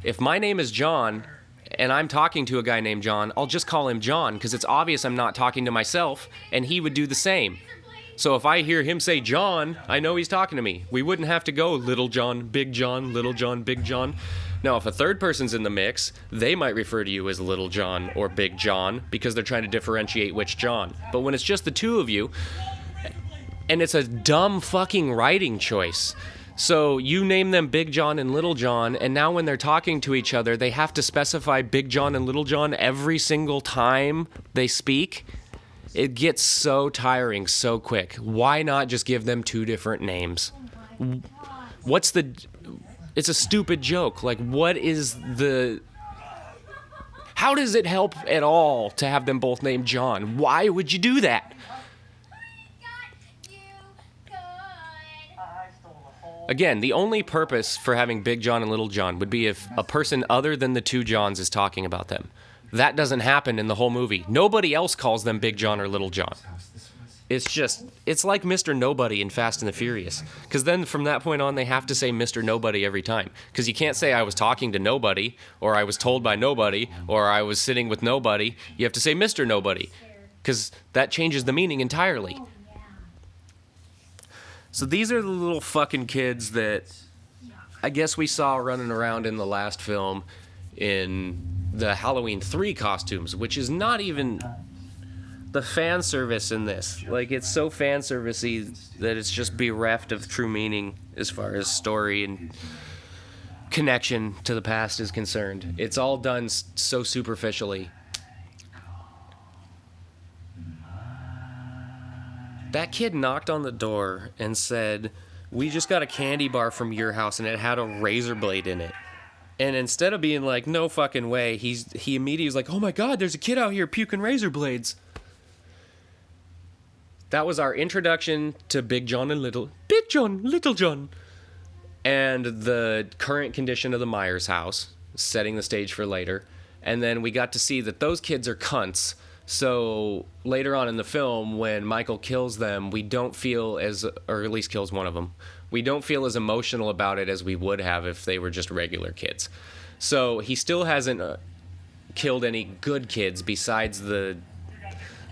If my name is John and I'm talking to a guy named John, I'll just call him John, because it's obvious I'm not talking to myself, and he would do the same. So if I hear him say John, I know he's talking to me. We wouldn't have to go Little John, Big John, Little John, Big John. Now, if a third person's in the mix, they might refer to you as Little John or Big John, because they're trying to differentiate which John. But when it's just the two of you, and it's a dumb fucking writing choice. So you name them Big John and Little John, and now when they're talking to each other, they have to specify Big John and Little John every single time they speak. It gets so tiring so quick. Why not just give them two different names? It's a stupid joke. Like, How does it help at all to have them both named John? Why would you do that? Again, the only purpose for having Big John and Little John would be if a person other than the two Johns is talking about them. That doesn't happen in the whole movie. Nobody else calls them Big John or Little John. It's like Mr. Nobody in Fast and the Furious. Because then from that point on, they have to say Mr. Nobody every time. Because you can't say I was talking to nobody, or I was told by nobody, or I was sitting with nobody. You have to say Mr. Nobody. Because that changes the meaning entirely. So these are the little fucking kids that I guess we saw running around in the last film in the Halloween 3 costumes, which is not even the fan service in this. Like, it's so fan servicey that it's just bereft of true meaning as far as story and connection to the past is concerned. It's all done so superficially. That kid knocked on the door and said, "We just got a candy bar from your house and it had a razor blade in it." And instead of being like, "No fucking way," he immediately was like, "Oh my God, there's a kid out here puking razor blades." That was our introduction to Big John, Little John. And the current condition of the Myers house, setting the stage for later. And then we got to see that those kids are cunts. So later on in the film, when Michael kills them, we don't feel or at least kills one of them, we don't feel as emotional about it as we would have if they were just regular kids. So he still hasn't killed any good kids besides the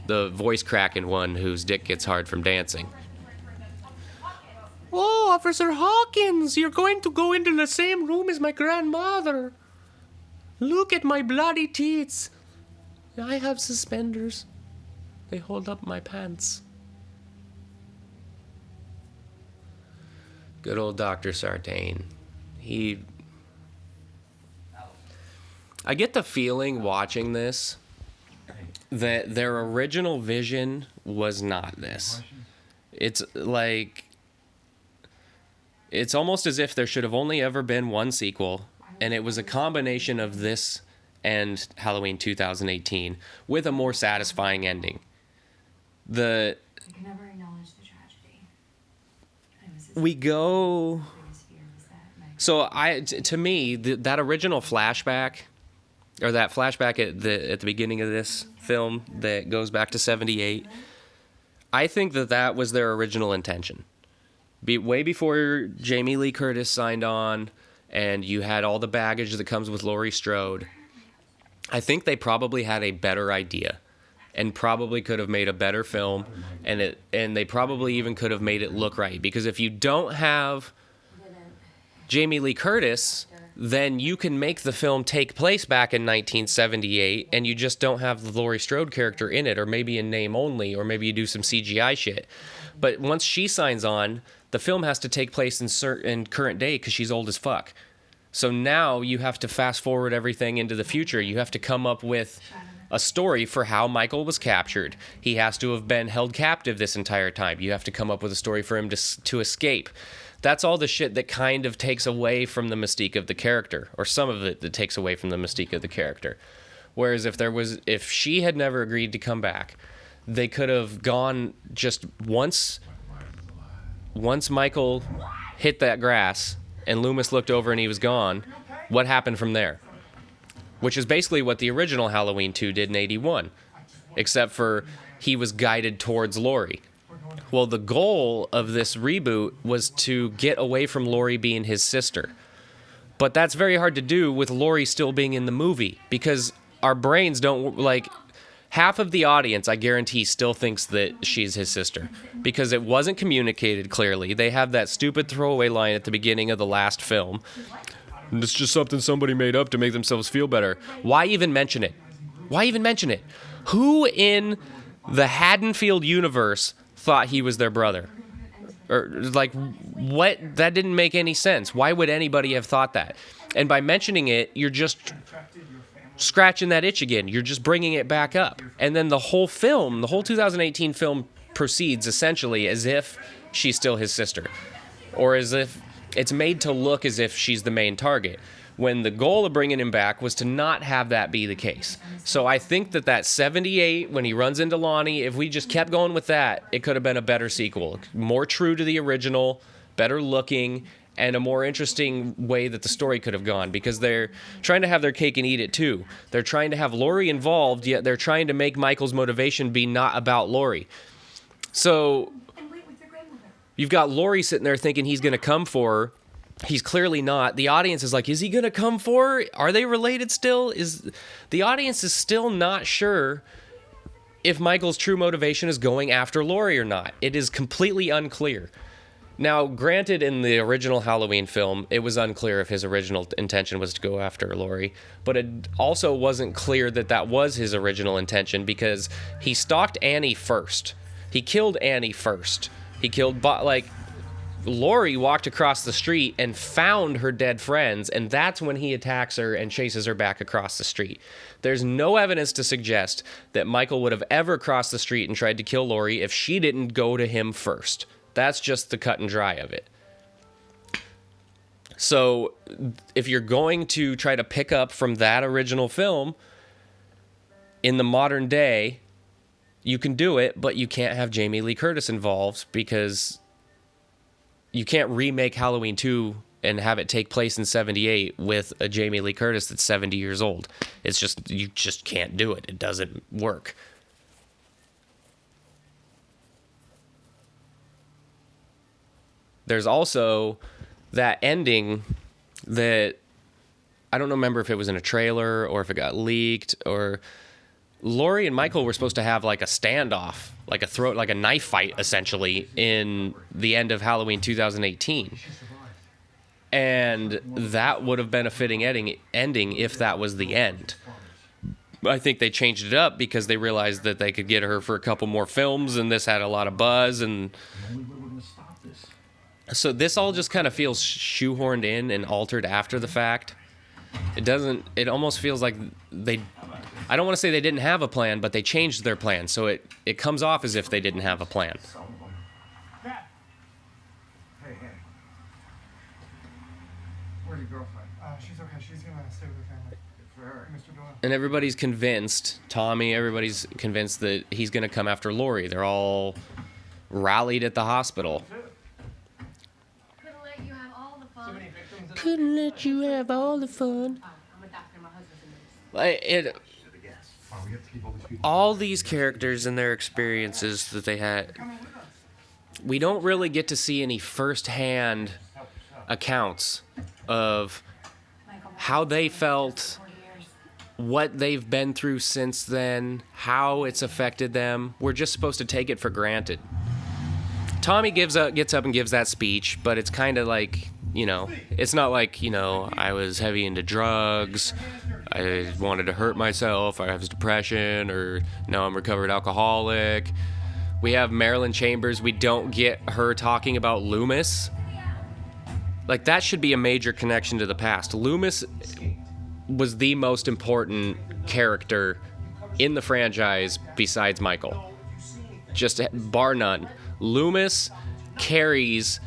voice cracking one whose dick gets hard from dancing. "Oh, Officer Hawkins, you're going to go into the same room as my grandmother. Look at my bloody teeth. I have suspenders. They hold up my pants." Good old Dr. Sartain. I get the feeling watching this that their original vision was not this. It's like, it's almost as if there should have only ever been one sequel, and it was a combination of this and Halloween 2018 with a more satisfying ending. We can never acknowledge the tragedy. To me, that original flashback, or that flashback at the beginning of this film that goes back to 78, I think that was their original intention. Way before Jamie Lee Curtis signed on, and you had all the baggage that comes with Laurie Strode, I think they probably had a better idea and probably could have made a better film, and they probably even could have made it look right. Because if you don't have Jamie Lee Curtis, then you can make the film take place back in 1978 and you just don't have the Laurie Strode character in it, or maybe in name only, or maybe you do some CGI shit. But once she signs on, the film has to take place in current day because she's old as fuck. So now you have to fast forward everything into the future. You have to come up with a story for how Michael was captured. He has to have been held captive this entire time. You have to come up with a story for him to escape. That's all the shit that kind of takes away from the mystique of the character, or some of it that takes away from the mystique of the character. Whereas if she had never agreed to come back, they could have gone just once Michael hit that grass and Loomis looked over and he was gone, what happened from there? Which is basically what the original Halloween 2 did in 81, except for he was guided towards Laurie. Well, the goal of this reboot was to get away from Laurie being his sister. But that's very hard to do with Laurie still being in the movie, because our brains don't, like, half of the audience, I guarantee, still thinks that she's his sister, because it wasn't communicated clearly. They have that stupid throwaway line at the beginning of the last film. It's just something somebody made up to make themselves feel better. Why even mention it? Who in the Haddonfield universe thought he was their brother? Or, like, what? That didn't make any sense. Why would anybody have thought that? And by mentioning it, you're just scratching that itch again. You're just bringing it back up. And then the whole 2018 film proceeds essentially as if she's still his sister, or as if it's made to look as if she's the main target, when the goal of bringing him back was to not have that be the case. So I think that 78, when he runs into Lonnie, if we just kept going with that, it could have been a better sequel. More true to the original, better looking, and a more interesting way that the story could have gone, because they're trying to have their cake and eat it too. They're trying to have Laurie involved, yet they're trying to make Michael's motivation be not about Laurie. So you've got Laurie sitting there thinking he's going to come for her. He's clearly not. The audience is like, is he going to come for her? Are they related still? The audience is still not sure if Michael's true motivation is going after Laurie or not. It is completely unclear. Now, granted, in the original Halloween film, it was unclear if his original intention was to go after Laurie, but it also wasn't clear that was his original intention, because he stalked Annie first. He killed Annie first. He killed, Laurie walked across the street and found her dead friends, and that's when he attacks her and chases her back across the street. There's no evidence to suggest that Michael would have ever crossed the street and tried to kill Laurie if she didn't go to him first. That's just the cut and dry of it. So if you're going to try to pick up from that original film in the modern day, you can do it, but you can't have Jamie Lee Curtis involved, because you can't remake Halloween 2 and have it take place in 78 with a Jamie Lee Curtis that's 70 years old. It's just, you just can't do it. It doesn't work. There's also that ending that I don't remember if it was in a trailer or if it got leaked, or Laurie and Michael were supposed to have like a standoff, like a knife fight essentially, in the end of Halloween 2018. And that would have been a fitting ending if that was the end. I think they changed it up because they realized that they could get her for a couple more films, and this had a lot of buzz, and so this all just kind of feels shoehorned in and altered after the fact. It almost feels like I don't want to say they didn't have a plan, but they changed their plan. So it comes off as if they didn't have a plan. Hey. Where's your girlfriend? She's okay. She's gonna stay with her family. For her. Mr. Doyle. And everybody's convinced, everybody's convinced that he's going to come after Laurie. They're all rallied at the hospital. Couldn't let you have all the fun. All these characters and their experiences that they had, we don't really get to see any first-hand accounts of how they felt, what they've been through since then, how it's affected them. We're just supposed to take it for granted. Tommy gets up and gives that speech, but it's kind of like, it's not like, I was heavy into drugs, I wanted to hurt myself, I have depression, or no, I'm a recovered alcoholic. We have Marilyn Chambers. We don't get her talking about Loomis. Like, that should be a major connection to the past. Loomis was the most important character in the franchise besides Michael. Just bar none. Loomis carries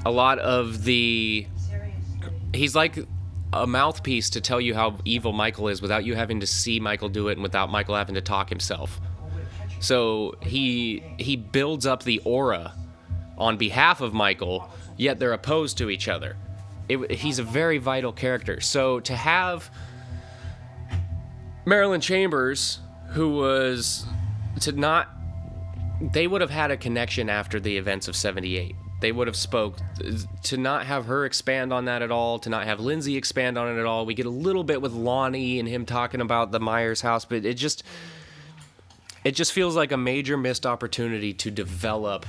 a lot of he's like a mouthpiece to tell you how evil Michael is without you having to see Michael do it and without Michael having to talk himself. So he builds up the aura on behalf of Michael, yet they're opposed to each other. He's a very vital character. So to have Marilyn Chambers, they would have had a connection after the events of 78. They would have to not have her expand on that at all, to not have Lindsay expand on it at all. We get a little bit with Lonnie and him talking about the Myers house, but it just feels like a major missed opportunity to develop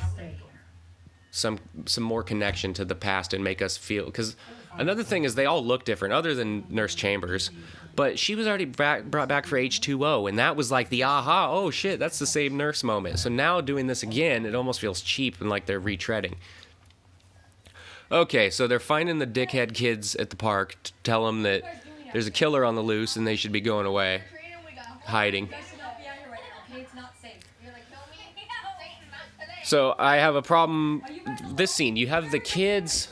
some more connection to the past and make us feel, because another thing is they all look different other than Nurse Chambers, but she was already brought back for H2O, and that was like the aha, oh shit, that's the same nurse moment. So now doing this again, it almost feels cheap and like they're retreading. Okay, so they're finding the dickhead kids at the park to tell them that there's a killer on the loose and they should be going away, hiding. So I have a problem. This scene, you have the kids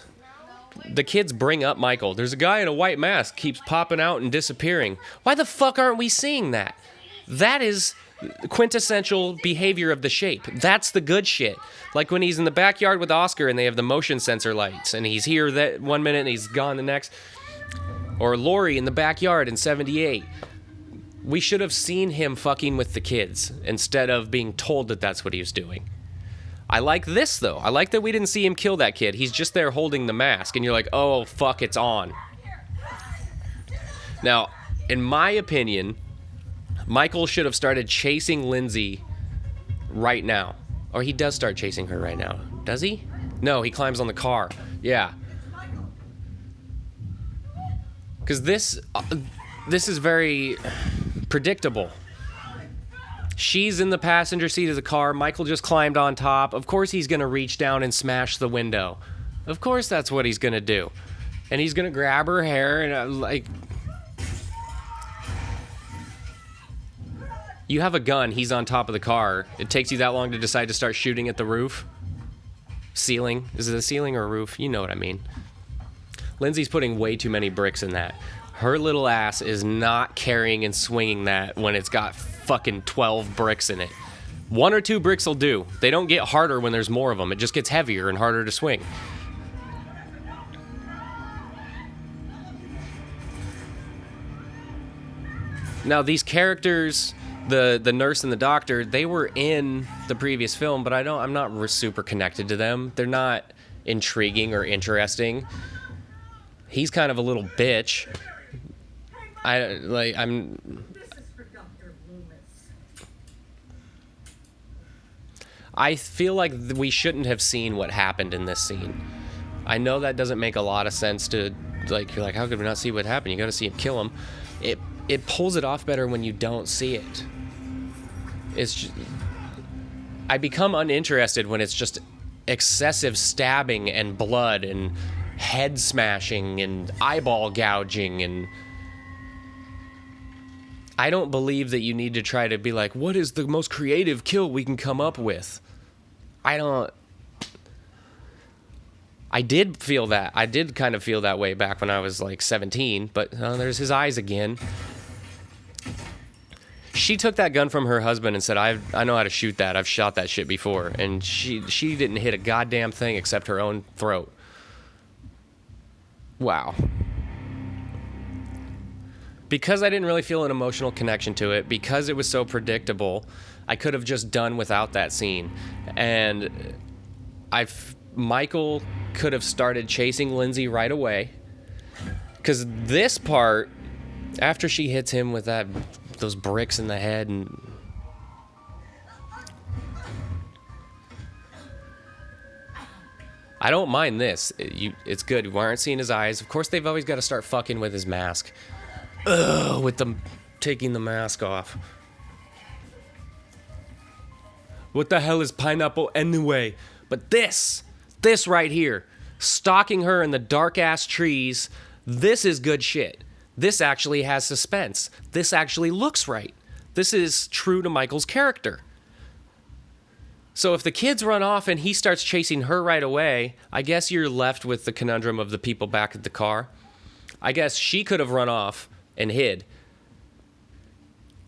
the kids bring up Michael. There's a guy in a white mask keeps popping out and disappearing. Why the fuck aren't we seeing that? That is quintessential behavior of the shape. That's the good shit. Like when he's in the backyard with Oscar and they have the motion sensor lights and he's here that 1 minute and he's gone the next. Or Lori in the backyard in 78. We should have seen him fucking with the kids instead of being told that that's what he was doing. I like this, though. I like that we didn't see him kill that kid. He's just there holding the mask, and you're like, oh, fuck, it's on. Now, in my opinion, Michael should have started chasing Lindsay right now. Or he does start chasing her right now. Does he? No, he climbs on the car. Yeah. Because this is very predictable. She's in the passenger seat of the car. Michael just climbed on top. Of course he's going to reach down and smash the window. Of course that's what he's going to do. And he's going to grab her hair and you have a gun. He's on top of the car. It takes you that long to decide to start shooting at the roof? Ceiling? Is it a ceiling or a roof? You know what I mean. Lindsay's putting way too many bricks in that. Her little ass is not carrying and swinging that when it's got fucking 12 bricks in it. 1 or 2 bricks will do. They don't get harder when there's more of them. It just gets heavier and harder to swing. Now, these characters, the nurse and the doctor, they were in the previous film, but I'm not super connected to them. They're not intriguing or interesting. He's kind of a little bitch. This is for Dr. Loomis. I feel like we shouldn't have seen what happened in this scene. I know that doesn't make a lot of sense to, you're like, how could we not see what happened? You got to see him kill him. It pulls it off better when you don't see it. It's just, I become uninterested when it's just excessive stabbing and blood and head smashing and eyeball gouging, and I don't believe that you need to try to be like, what is the most creative kill we can come up with? I did feel that. I did kind of feel that way back when I was like 17, but there's his eyes again. She took that gun from her husband and said, I know how to shoot that. I've shot that shit before. And she didn't hit a goddamn thing except her own throat. Wow. Because I didn't really feel an emotional connection to it, because it was so predictable, I could have just done without that scene. And Michael could have started chasing Lindsay right away. Because this part, after she hits him with those bricks in the head, and I don't mind this. It's good. We aren't seeing his eyes. Of course, they've always got to start fucking with his mask. Ugh, with them taking the mask off. What the hell is pineapple anyway? But this right here, stalking her in the dark-ass trees, this is good shit. This actually has suspense. This actually looks right. This is true to Michael's character. So if the kids run off and he starts chasing her right away, I guess you're left with the conundrum of the people back at the car. I guess she could have run off and hid.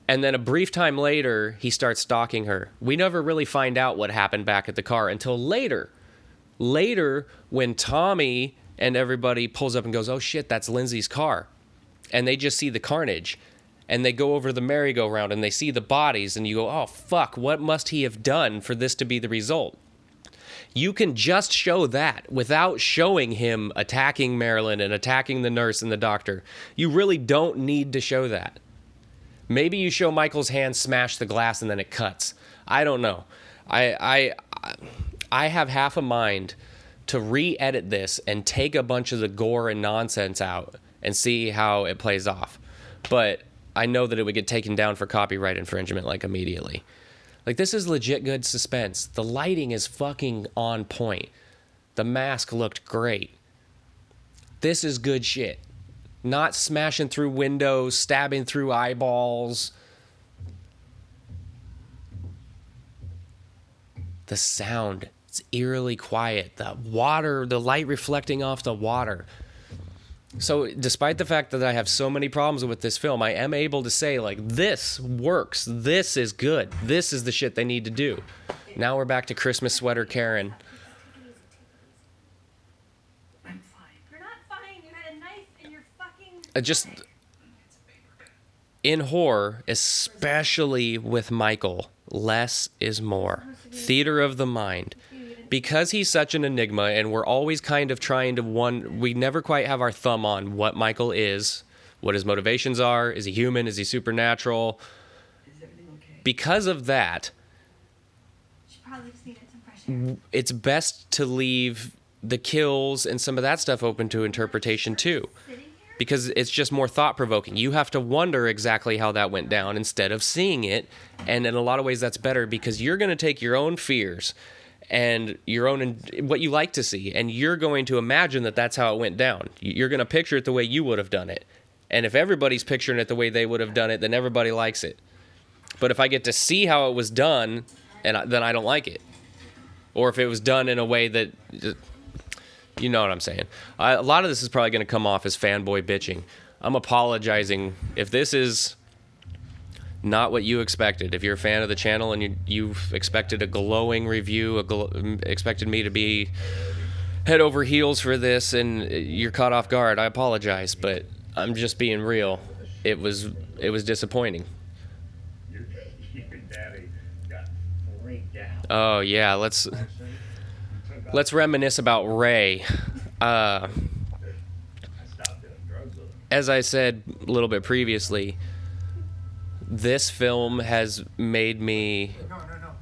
And then a brief time later, he starts stalking her. We never really find out what happened back at the car until later. Later, when Tommy and everybody pulls up and goes, oh shit, that's Lindsay's car. And they just see the carnage. And they go over the merry-go-round and they see the bodies, and you go, oh fuck, what must he have done for this to be the result? You can just show that without showing him attacking Marilyn and attacking the nurse and the doctor. You really don't need to show that. Maybe you show Michael's hand smash the glass and then it cuts. I don't know. I have half a mind to re-edit this and take a bunch of the gore and nonsense out and see how it plays off. But I know that it would get taken down for copyright infringement like immediately. Like, this is legit good suspense. The lighting is fucking on point. The mask looked great. This is good shit. Not smashing through windows, stabbing through eyeballs. The sound It's eerily quiet. The water, the light reflecting off the water. So despite the fact that I have so many problems with this film, I am able to say, like, this works. This is good. This is the shit they need to do. Now we're back to Christmas sweater Karen. I'm fine. You're not fine. You had a knife in your fucking... Just in horror, especially with Michael, less is more. Theater of the mind. Because he's such an enigma, and we're always kind of trying to we never quite have our thumb on what Michael is, what his motivations are. Is he human? Is he supernatural? Is everything okay? Because of that, She probably just needed some fresh air. it's best to leave the kills and some of that stuff open to interpretation too. Because it's just more thought-provoking. You have to wonder exactly how that went down instead of seeing it. And in a lot of ways, that's better because you're going to take your own fears and your own what you like to see, and you're going to imagine that that's how it went down. You're going to picture it the way you would have done it. And if everybody's picturing it the way they would have done it, then everybody likes it. But if I get to see how it was done, then I don't like it. Or if it was done in a way that... You know what I'm saying. A lot of this is probably going to come off as fanboy bitching. I'm apologizing if this is not what you expected. If you're a fan of the channel and you've expected a glowing review, expected me to be head over heels for this, and you're caught off guard, I apologize. But I'm just being real. It was disappointing. Your daddy got freaked out. Oh yeah, let's reminisce about Ray. I stopped doing drugs with him. As I said a little bit previously, this film has made me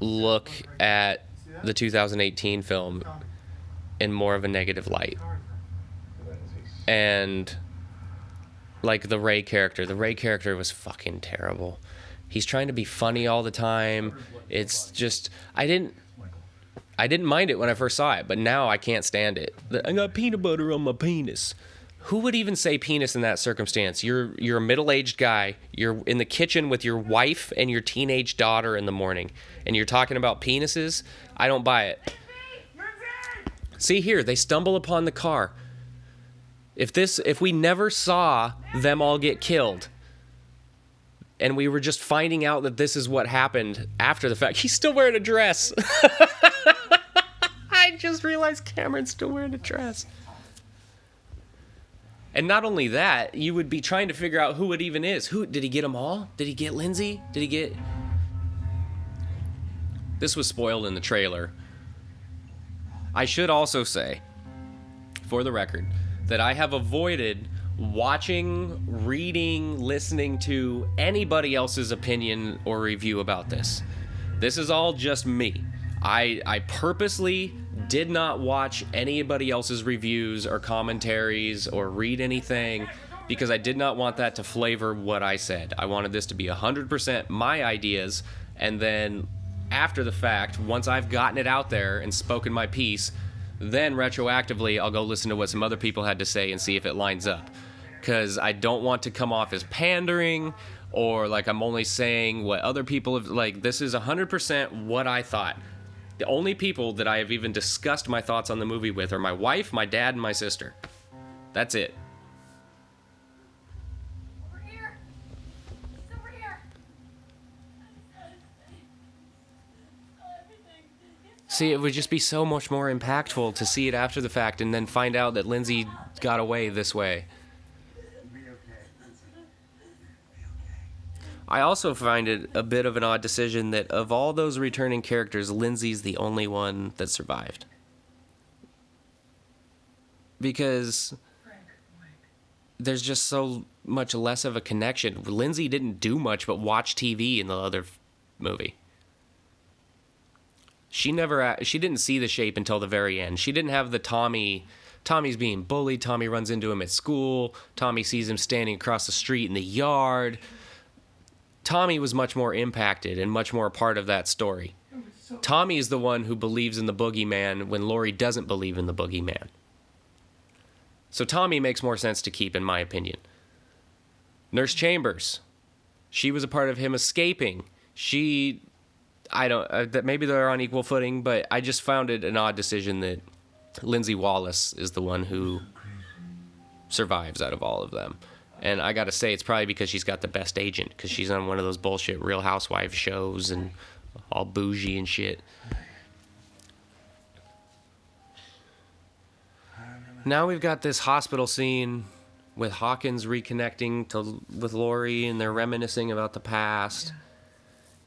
look at the 2018 film in more of a negative light. And like the Ray character was fucking terrible. He's trying to be funny all the time. It's just, I didn't mind it when I first saw it, but now I can't stand it. I got peanut butter on my penis. Who would even say penis in that circumstance? You're a middle-aged guy. You're in the kitchen with your wife and your teenage daughter in the morning, and you're talking about penises? I don't buy it. See here, they stumble upon the car. If we never saw them all get killed, and we were just finding out that this is what happened after the fact, he's still wearing a dress. I just realized Cameron's still wearing a dress. And not only that, you would be trying to figure out who it even is. Who did he get them all? Did he get Lindsay? Did he get... This was spoiled in the trailer. I should also say, for the record, that I have avoided watching, reading, listening to anybody else's opinion or review about this. This is all just me. I purposely did not watch anybody else's reviews or commentaries or read anything because I did not want that to flavor what I said. I wanted this to be 100% my ideas, and then after the fact, once I've gotten it out there and spoken my piece, then retroactively I'll go listen to what some other people had to say and see if it lines up. Because I don't want to come off as pandering or like I'm only saying what other people have... Like, this is 100% what I thought. The only people that I have even discussed my thoughts on the movie with are my wife, my dad, and my sister. That's it. Over here. It's over here. See, it would just be so much more impactful to see it after the fact and then find out that Lindsay got away this way. I also find it a bit of an odd decision that of all those returning characters, Lindsay's the only one that survived. Because there's just so much less of a connection. Lindsay didn't do much but watch TV in the other movie. She didn't see the shape until the very end. She didn't have the Tommy's being bullied. Tommy runs into him at school. Tommy sees him standing across the street in the yard. Tommy was much more impacted and much more a part of that story. Tommy is the one who believes in the boogeyman when Laurie doesn't believe in the boogeyman. So Tommy makes more sense to keep, in my opinion. Nurse Chambers. She was a part of him escaping. I don't, that maybe they're on equal footing, but I just found it an odd decision that Lindsay Wallace is the one who survives out of all of them. And I gotta say, it's probably because she's got the best agent, because she's on one of those bullshit Real Housewives shows and all bougie and shit. Now we've got this hospital scene with Hawkins reconnecting with Lori, and they're reminiscing about the past.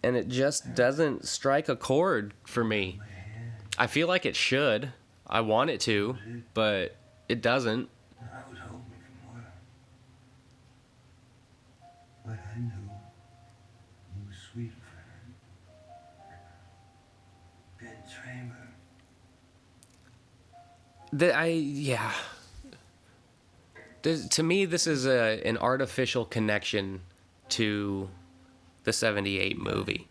And it just doesn't strike a chord for me. I feel like it should. I want it to, but it doesn't. I was hoping for more. But I knew you were sweet for her. Ben Tramer. To me, this is an artificial connection to the 78 movie.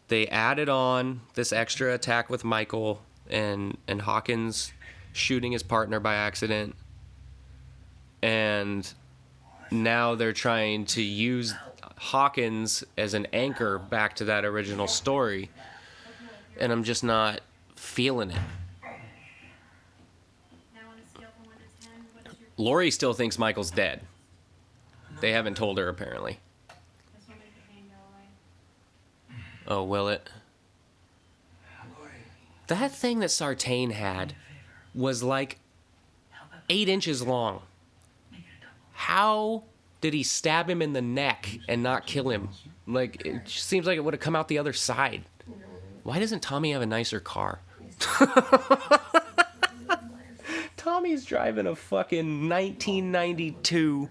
They added on this extra attack with Michael and Hawkins shooting his partner by accident. And now they're trying to use Hawkins as an anchor back to that original story. And I'm just not feeling it. Lori still thinks Michael's dead. They haven't told her, apparently. Oh, will it? That thing that Sartain had was like 8 inches long. How did he stab him in the neck and not kill him? Like, it just seems like it would have come out the other side. Why doesn't Tommy have a nicer car? Tommy's driving a fucking 1992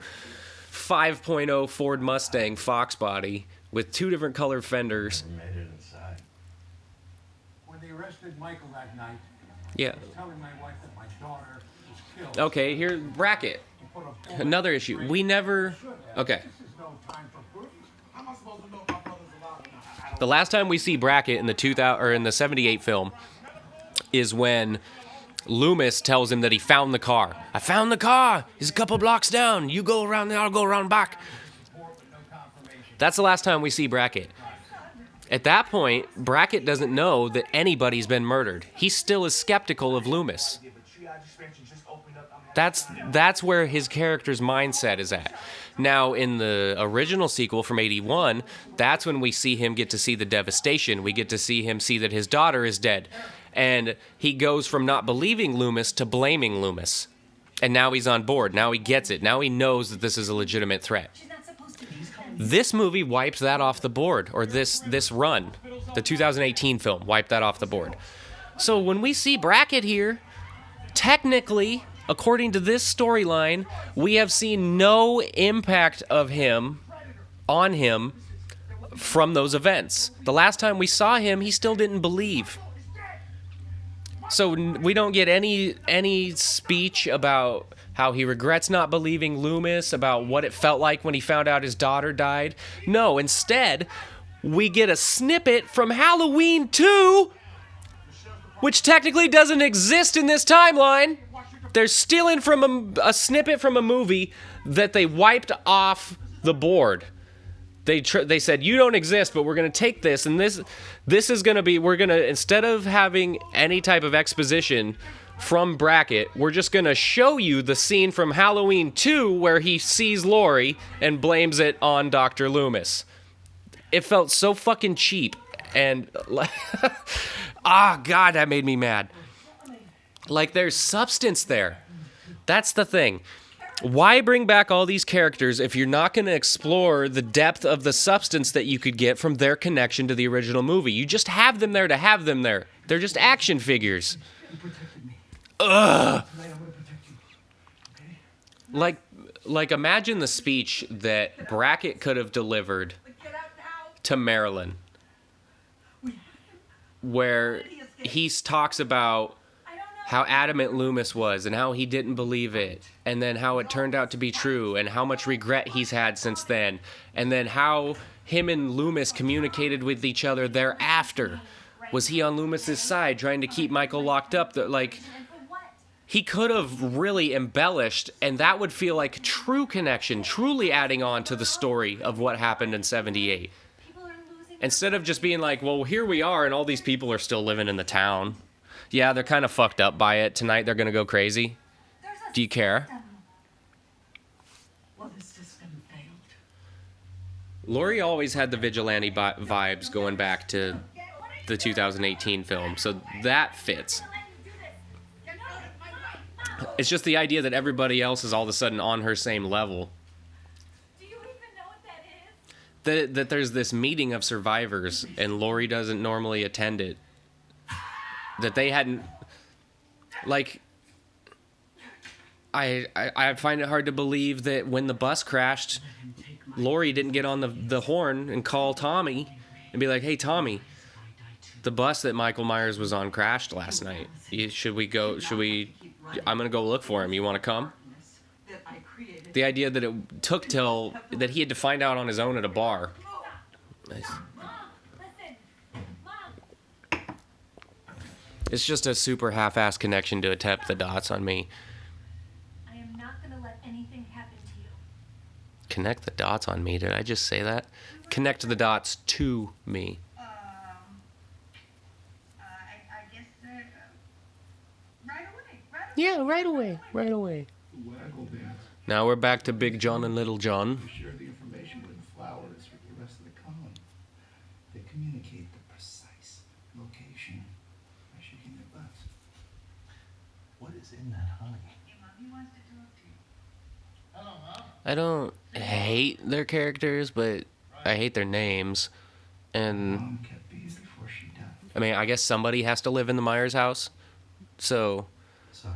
5.0 Ford Mustang Fox body with 2 different colored fenders. made it inside. When they arrested Michael that night, Yeah. I was telling my wife that my daughter was killed. Okay, here, bracket. He put a bullet Another issue. We never... Okay. This is no time for proof. How am I supposed to know if my brother's alive or not? I don't The last time we see Brackett in the 2000 or in the 78 film is when Loomis tells him that he found the car. I found the car. He's a couple blocks down. You go around there, I'll go around back. That's the last time we see Brackett. At that point, Brackett doesn't know that anybody's been murdered. He still is skeptical of Loomis. That's where his character's mindset is at. Now, in the original sequel from 81, that's when we see him get to see the devastation. We get to see him see that his daughter is dead. And he goes from not believing Loomis to blaming Loomis. And now he's on board. Now he gets it. Now he knows that this is a legitimate threat. This movie wiped that off the board, or this run, the 2018 film, wiped that off the board. So when we see Brackett here, technically, according to this storyline, we have seen no impact of him on him from those events. The last time we saw him, he still didn't believe. So we don't get any speech about how he regrets not believing Loomis, about what it felt like when he found out his daughter died. No, instead, we get a snippet from Halloween 2, which technically doesn't exist in this timeline. They're stealing from a snippet from a movie that they wiped off the board. They said, you don't exist, but we're going to take this, and this is going to be, we're going to, instead of having any type of exposition from Brackett, we're just going to show you the scene from Halloween 2 where he sees Lori and blames it on Dr. Loomis. It felt so fucking cheap, and God, that made me mad. Like, there's substance there. That's the thing. Why bring back all these characters if you're not going to explore the depth of the substance that you could get from their connection to the original movie? You just have them there to have them there. They're just action figures. Ugh. Like imagine the speech that Brackett could have delivered to Marilyn, where he talks about how adamant Loomis was and how he didn't believe it, and then how it turned out to be true, and how much regret he's had since then, and then how him and Loomis communicated with each other thereafter. Was he on Loomis's side trying to keep Michael locked up? Like, he could have really embellished, and that would feel like true connection, truly adding on to the story of what happened in 78. Instead of just being like, well, here we are, and all these people are still living in the town. Yeah, they're kind of fucked up by it. Tonight they're going to go crazy. Do you care? Well, the system failed. Laurie always had the vigilante vibes going back to the 2018 film, so that fits. It's just the idea that everybody else is all of a sudden on her same level. Do you even know what that is? That there's this meeting of survivors, and Laurie doesn't normally attend it. That they hadn't... Like... I find it hard to believe that when the bus crashed, Laurie didn't get on the horn and call Tommy and be like, hey, Tommy, the bus that Michael Myers was on crashed last night. I'm going to go look for him. You want to come? The idea that it took till that he had to find out on his own at a bar. Nice. It's just a super half-assed connection to attempt the dots on me. I am not going to let anything happen to you. Connect the dots on me. Did I just say that? Connect the dots to me. I guess right away. Yeah, right away. Waggle dance. Now we're back to Big John and Little John. You share the information with the flowers with the rest of the colony. They communicate the precise location by shaking their butts. What is in that honey? Your mommy wants to talk to you. Hello, Mom. I don't hate their characters, but I hate their names. And, Mom kept bees before she died. I mean, I guess somebody has to live in the Myers house. So Sorry.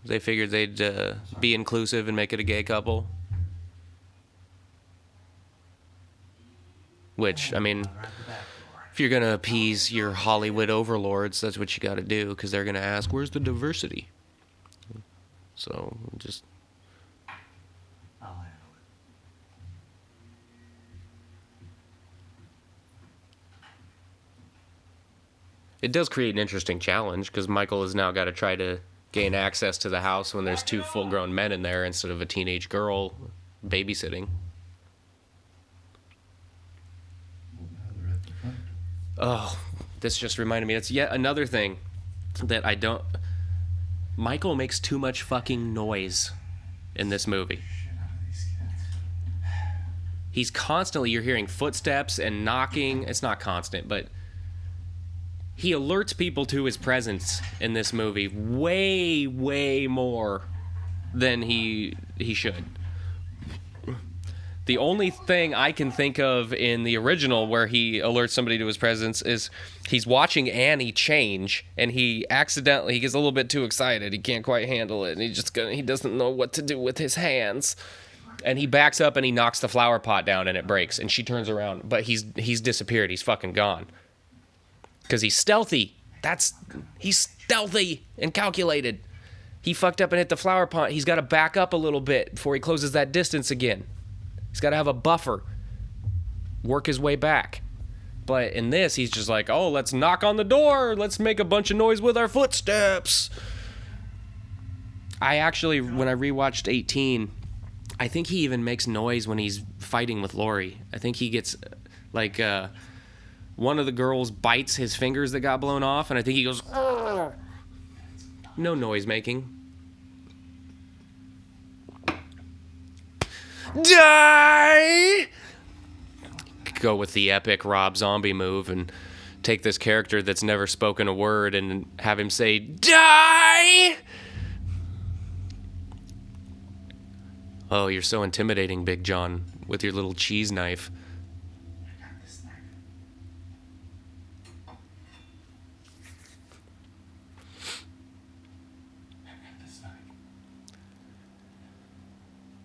they figured they'd be inclusive and make it a gay couple. Which, I mean, if you're going to appease your Hollywood overlords, that's what you got to do, because they're going to ask, where's the diversity? So, just... I'll handle it. It does create an interesting challenge, because Michael has now got to try to gain access to the house when there's two full-grown men in there instead of a teenage girl babysitting. Well, now they're at the front door. Oh, this just reminded me. It's yet another thing that I don't... Michael makes too much fucking noise in this movie. Shit out of these kids. He's constantly... You're hearing footsteps and knocking. It's not constant, but... He alerts people to his presence in this movie way, way more than he should. The only thing I can think of in the original where he alerts somebody to his presence is he's watching Annie change, and he gets a little bit too excited. He can't quite handle it, and he doesn't know what to do with his hands. And he backs up and he knocks the flower pot down, and it breaks, and she turns around, but he's disappeared. He's fucking gone. Because he's stealthy. He's stealthy and calculated. He fucked up and hit the flower pot. He's got to back up a little bit before he closes that distance again. He's got to have a buffer. Work his way back. But in this, he's just like, oh, let's knock on the door. Let's make a bunch of noise with our footsteps. I actually, when I rewatched 18, I think he even makes noise when he's fighting with Laurie. I think he gets, like, one of the girls bites his fingers that got blown off, and I think he goes, "Argh." No noise making. Die! Go with the epic Rob Zombie move and take this character that's never spoken a word and have him say, die! Oh, you're so intimidating, Big John, with your little cheese knife.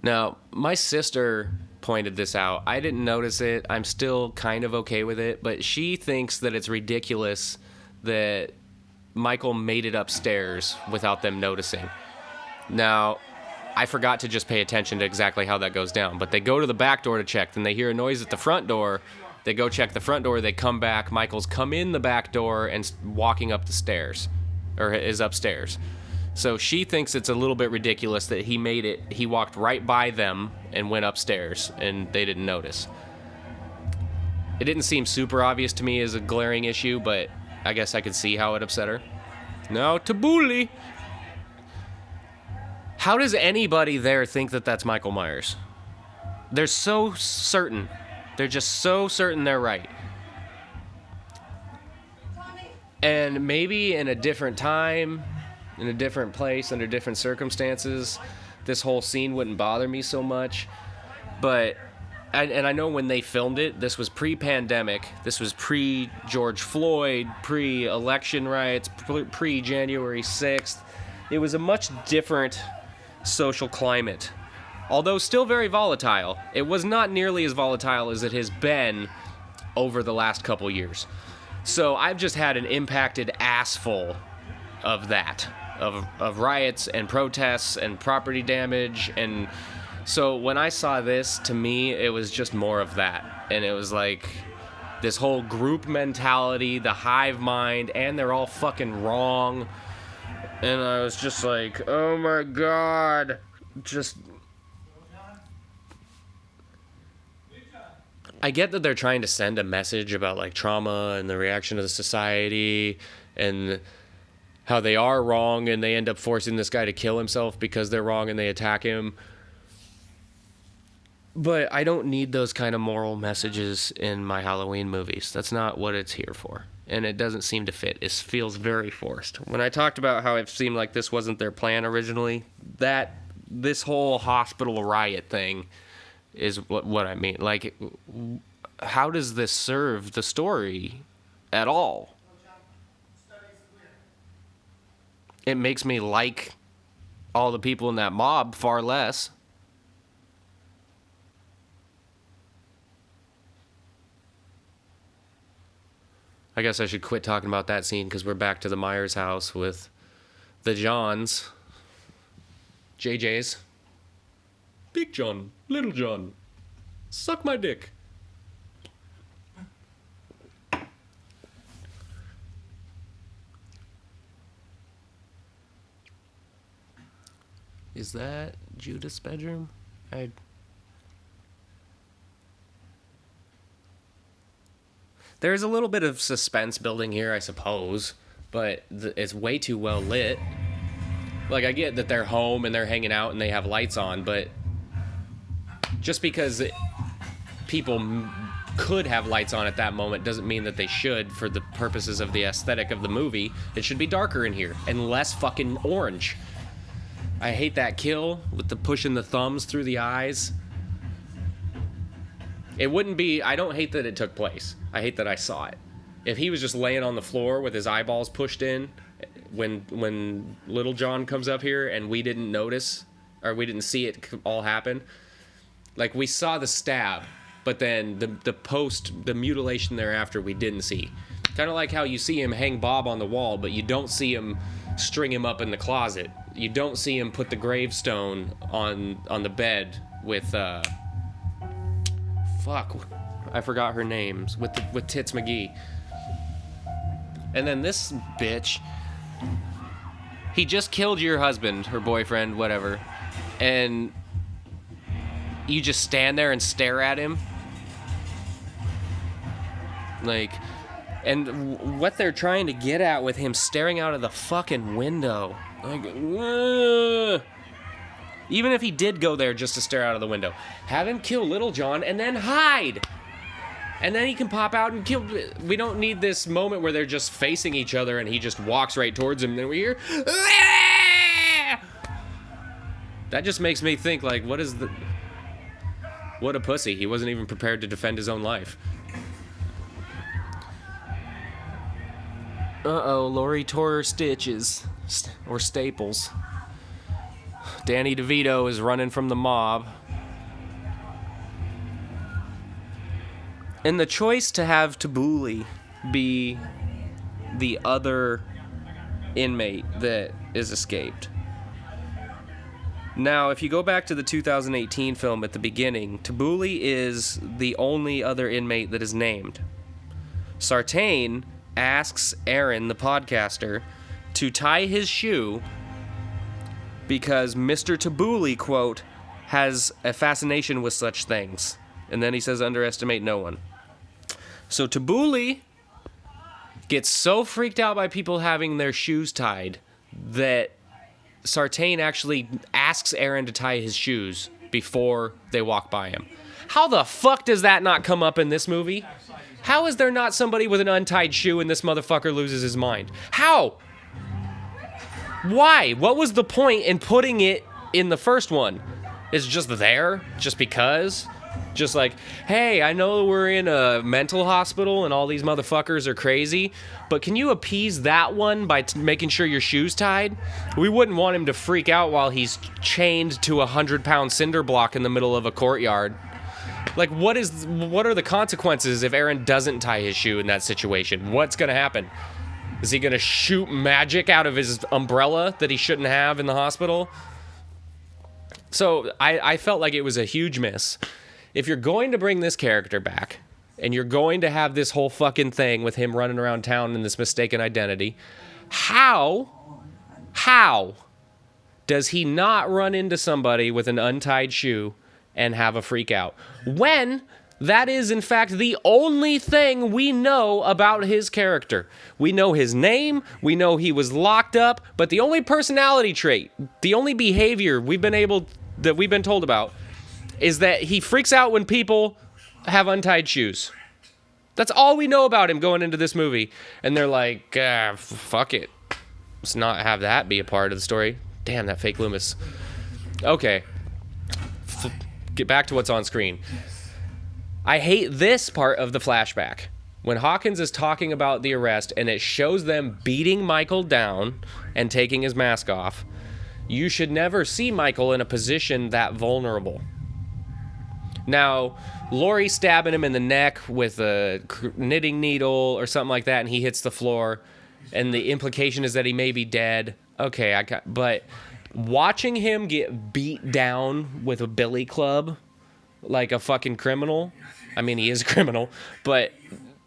Now, my sister pointed this out. I didn't notice it. I'm still kind of okay with it, but she thinks that it's ridiculous that Michael made it upstairs without them noticing. Now, I forgot to just pay attention to exactly how that goes down, but they go to the back door to check, then they hear a noise at the front door. They go check the front door, they come back. Michael's come in the back door and walking up the stairs, or is upstairs. So she thinks it's a little bit ridiculous that he walked right by them and went upstairs, and they didn't notice. It didn't seem super obvious to me as a glaring issue, but I guess I could see how it upset her. Now, Tabuli. How does anybody there think that that's Michael Myers? They're so certain. They're just so certain they're right. And maybe in a different time, in a different place, under different circumstances, this whole scene wouldn't bother me so much. But, and I know when they filmed it, this was pre-pandemic. This was pre-George Floyd, pre-election riots, pre-January 6th. It was a much different social climate. Although still very volatile. It was not nearly as volatile as it has been over the last couple years. So I've just had an impacted ass full of that. Of riots and protests and property damage. And so when I saw this, to me, it was just more of that. And it was like this whole group mentality, the hive mind, and they're all fucking wrong. And I was just like, oh my God. Just... I get that they're trying to send a message about like trauma and the reaction of the society and how they are wrong and they end up forcing this guy to kill himself because they're wrong and they attack him. But I don't need those kind of moral messages in my Halloween movies. That's not what it's here for. And it doesn't seem to fit. It feels very forced. When I talked about how it seemed like this wasn't their plan originally, this whole hospital riot thing is what I mean. Like, how does this serve the story at all? It makes me like all the people in that mob far less. I guess I should quit talking about that scene because we're back to the Myers house with the Johns. JJ's. Big John, Little John, suck my dick. Is that Judith's bedroom? There's a little bit of suspense building here, I suppose, but it's way too well lit. Like, I get that they're home and they're hanging out and they have lights on, but just because people could have lights on at that moment doesn't mean that they should for the purposes of the aesthetic of the movie. It should be darker in here and less fucking orange. I hate that kill with the pushing the thumbs through the eyes. It wouldn't be... I don't hate that it took place. I hate that I saw it. If he was just laying on the floor with his eyeballs pushed in when Little John comes up here and we didn't notice or we didn't see it all happen... Like, we saw the stab, but then the mutilation thereafter we didn't see. Kind of like how you see him hang Bob on the wall, but you don't see him string him up in the closet. You don't see him put the gravestone on the bed with, fuck, I forgot her names, with Tits McGee. And then this bitch, he just killed your husband, her boyfriend, whatever, and... You just stand there and stare at him. Like, and what they're trying to get at with him staring out of the fucking window. Like, even if he did go there just to stare out of the window, have him kill Little John and then hide. And then he can pop out and kill. We don't need this moment where they're just facing each other and he just walks right towards him and then we hear. That just makes me think, like, what a pussy. He wasn't even prepared to defend his own life. Uh-oh, Lori tore her stitches. Or staples. Danny DeVito is running from the mob. And the choice to have Tabuli be the other inmate that is escaped. Now, if you go back to the 2018 film at the beginning, Tabuli is the only other inmate that is named. Sartain asks Aaron, the podcaster, to tie his shoe because Mr. Tabuli, quote, has a fascination with such things. And then he says, underestimate no one. So Tabuli gets so freaked out by people having their shoes tied that Sartain actually asks Aaron to tie his shoes before they walk by him. How the fuck does that not come up in this movie? How is there not somebody with an untied shoe and this motherfucker loses his mind? How? Why? What was the point in putting it in the first one? Is it just there? Just because? Just like, hey, I know we're in a mental hospital and all these motherfuckers are crazy, but can you appease that one by making sure your shoe's tied? We wouldn't want him to freak out while he's chained to a 100-pound cinder block in the middle of a courtyard. Like, what are the consequences if Aaron doesn't tie his shoe in that situation? What's going to happen? Is he going to shoot magic out of his umbrella that he shouldn't have in the hospital? So I felt like it was a huge miss. If you're going to bring this character back, and you're going to have this whole fucking thing with him running around town in this mistaken identity, how does he not run into somebody with an untied shoe and have a freak out? When that is, in fact, the only thing we know about his character. We know his name, we know he was locked up, but the only personality trait, the only behavior we've been told about is that he freaks out when people have untied shoes. That's all we know about him going into this movie. And they're like, fuck it. Let's not have that be a part of the story. Damn, that fake Loomis. Okay. Get back to what's on screen. I hate this part of the flashback. When Hawkins is talking about the arrest and it shows them beating Michael down and taking his mask off, you should never see Michael in a position that vulnerable. Now, Lori stabbing him in the neck with a knitting needle or something like that, and he hits the floor, and the implication is that he may be dead. Okay, but watching him get beat down with a billy club like a fucking criminal, I mean, he is a criminal, but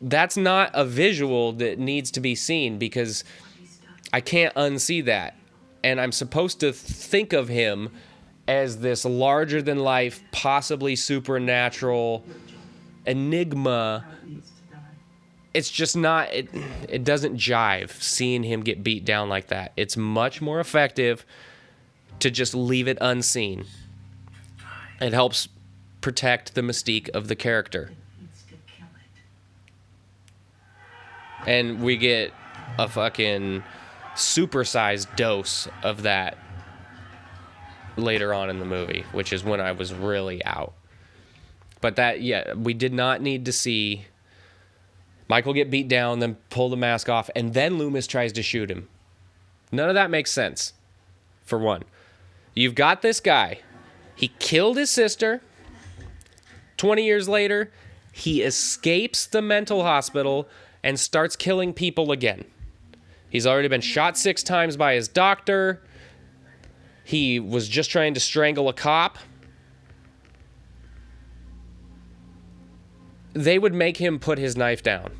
that's not a visual that needs to be seen because I can't unsee that. And I'm supposed to think of him as this larger-than-life, possibly supernatural enigma. It's just not, it doesn't jive seeing him get beat down like that. It's much more effective to just leave it unseen. It helps protect the mystique of the character. And we get a fucking supersized dose of that later on in the movie, which is when I was really out. But that, yeah, we did not need to see Michael get beat down, then pull the mask off, and then Loomis tries to shoot him. None of that makes sense, for one. You've got this guy. He killed his sister. 20 years later, he escapes the mental hospital and starts killing people again. He's already been shot 6 times by his doctor. He was just trying to strangle a cop. They would make him put his knife down.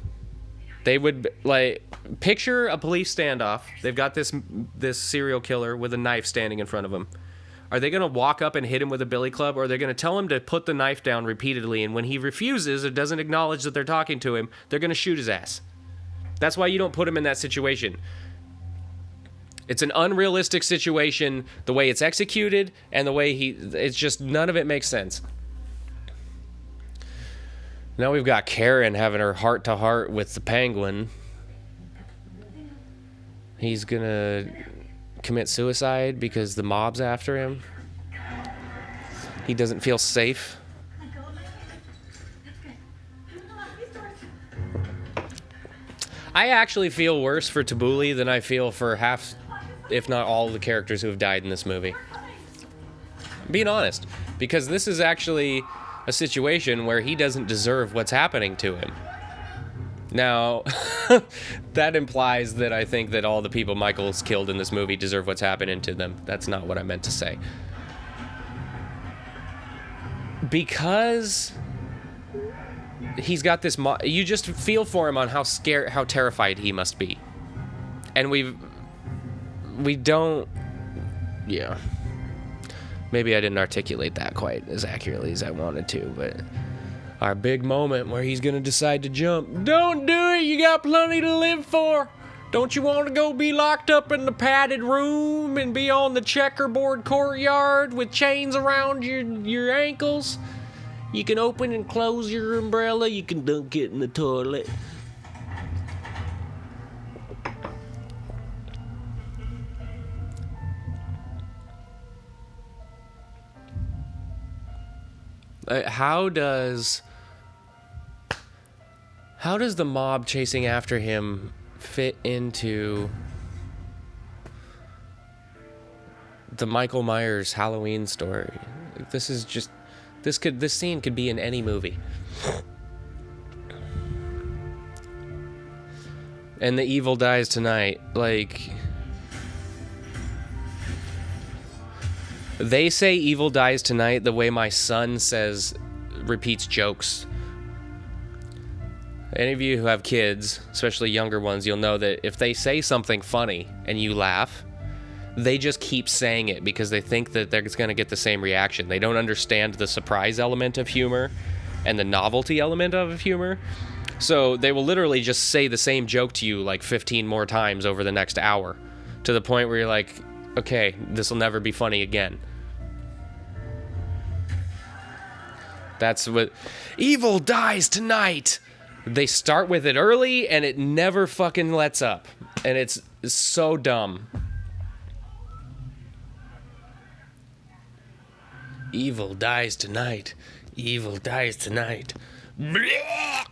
They would, like, picture a police standoff. They've got this serial killer with a knife standing in front of him. Are they going to walk up and hit him with a billy club, or are they going to tell him to put the knife down repeatedly, and when he refuses or doesn't acknowledge that they're talking to him, they're going to shoot his ass? That's why you don't put him in that situation. It's an unrealistic situation, the way it's executed, and the way it's just, none of it makes sense. Now we've got Karen having her heart-to-heart with the Penguin. He's gonna commit suicide because the mob's after him. He doesn't feel safe. I actually feel worse for Tabuli than I feel for half, if not all, of the characters who have died in this movie. I'm being honest, because this is actually a situation where he doesn't deserve what's happening to him. Now, that implies that I think that all the people Michael's killed in this movie deserve what's happening to them. That's not what I meant to say. Because he's got this you just feel for him on how scared, how terrified he must be. And we don't, yeah. Maybe I didn't articulate that quite as accurately as I wanted to, but Our big moment where he's gonna decide to jump. Don't do it, you got plenty to live for. Don't you want to go be locked up in the padded room and be on the checkerboard courtyard with chains around your ankles? You can open and close your umbrella. You can dunk it in the toilet. How does the mob chasing after him fit into the Michael Myers Halloween story? This is just this scene could be in any movie. And the evil dies tonight. Like, they say evil dies tonight the way my son repeats jokes. Any of you who have kids, especially younger ones, you'll know that if they say something funny and you laugh, they just keep saying it because they think that they're going to get the same reaction. They don't understand the surprise element of humor and the novelty element of humor. So they will literally just say the same joke to you like 15 more times over the next hour, to the point where you're like, okay, this will never be funny again. That's what evil dies tonight. They start with it early and it never fucking lets up. And it's so dumb. Evil dies tonight. Evil dies tonight. Blech!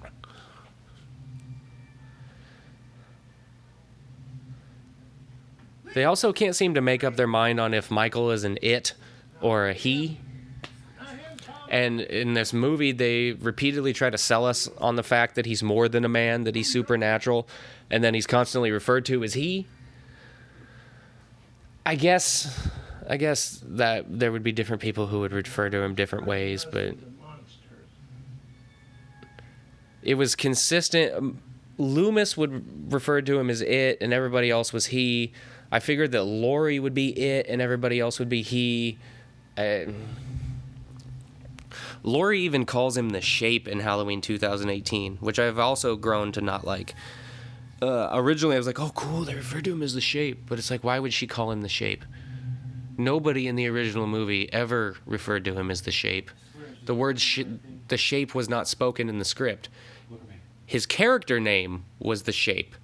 They also can't seem to make up their mind on if Michael is an it or a he. And in this movie, they repeatedly try to sell us on the fact that he's more than a man, that he's supernatural, and then he's constantly referred to as he. I guess that there would be different people who would refer to him different ways, but it was consistent. Loomis would refer to him as it, and everybody else was he. I figured that Laurie would be it, and everybody else would be he. Laurie even calls him the Shape in Halloween 2018, which I've also grown to not like. Originally, I was like, oh, cool, they refer to him as the Shape. But it's like, why would she call him the Shape? Nobody in the original movie ever referred to him as the Shape. The word the Shape was not spoken in the script. His character name was the Shape.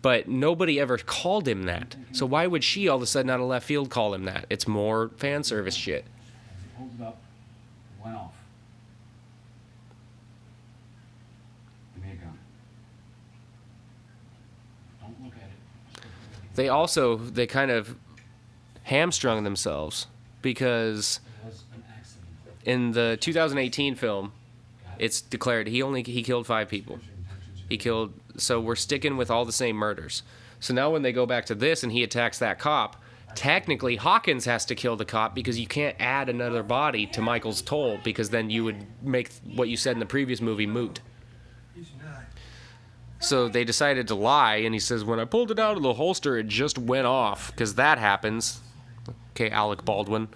But nobody ever called him that. So why would she all of a sudden out of left field call him that? It's more fan service shit. Holds it up, went off. Give me a gun. Don't look at it. They kind of hamstrung themselves because It was an accident. in the 2018 film, it's declared he killed 5 people. So we're sticking with all the same murders. So now when they go back to this and he attacks that cop, technically Hawkins has to kill the cop because you can't add another body to Michael's toll, because then you would make what you said in the previous movie moot. So they decided to lie, and he says, when I pulled it out of the holster, it just went off, because that happens. Okay, Alec Baldwin.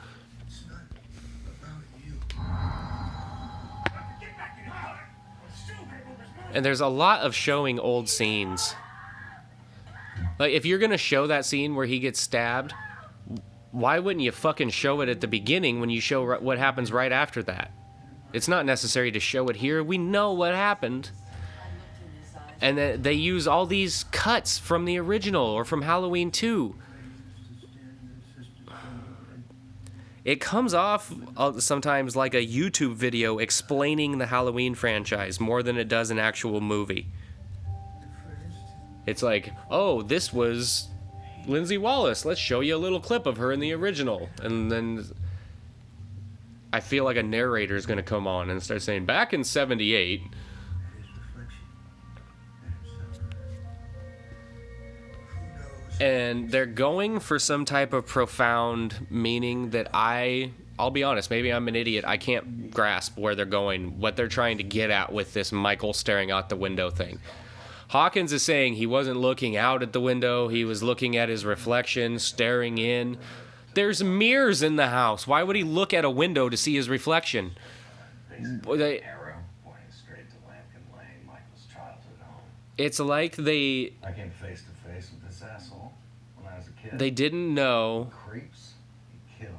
And there's a lot of showing old scenes. Like, if you're going to show that scene where he gets stabbed, why wouldn't you fucking show it at the beginning when you show what happens right after that? It's not necessary to show it here. We know what happened. And then they use all these cuts from the original or from Halloween 2. It comes off sometimes like a YouTube video explaining the Halloween franchise more than it does an actual movie. It's like, oh, this was Lindsay Wallace. Let's show you a little clip of her in the original. And then I feel like a narrator is going to come on and start saying, back in 78... And they're going for some type of profound meaning that I'll be honest, maybe I'm an idiot. I can't grasp where they're going, what they're trying to get at with this Michael staring out the window thing. Hawkins is saying he wasn't looking out at the window. He was looking at his reflection, staring in. There's mirrors in the house. Why would he look at a window to see his reflection? It's like they I came face to face with this asshole when I was a kid. they didn't know He creeps, he kills,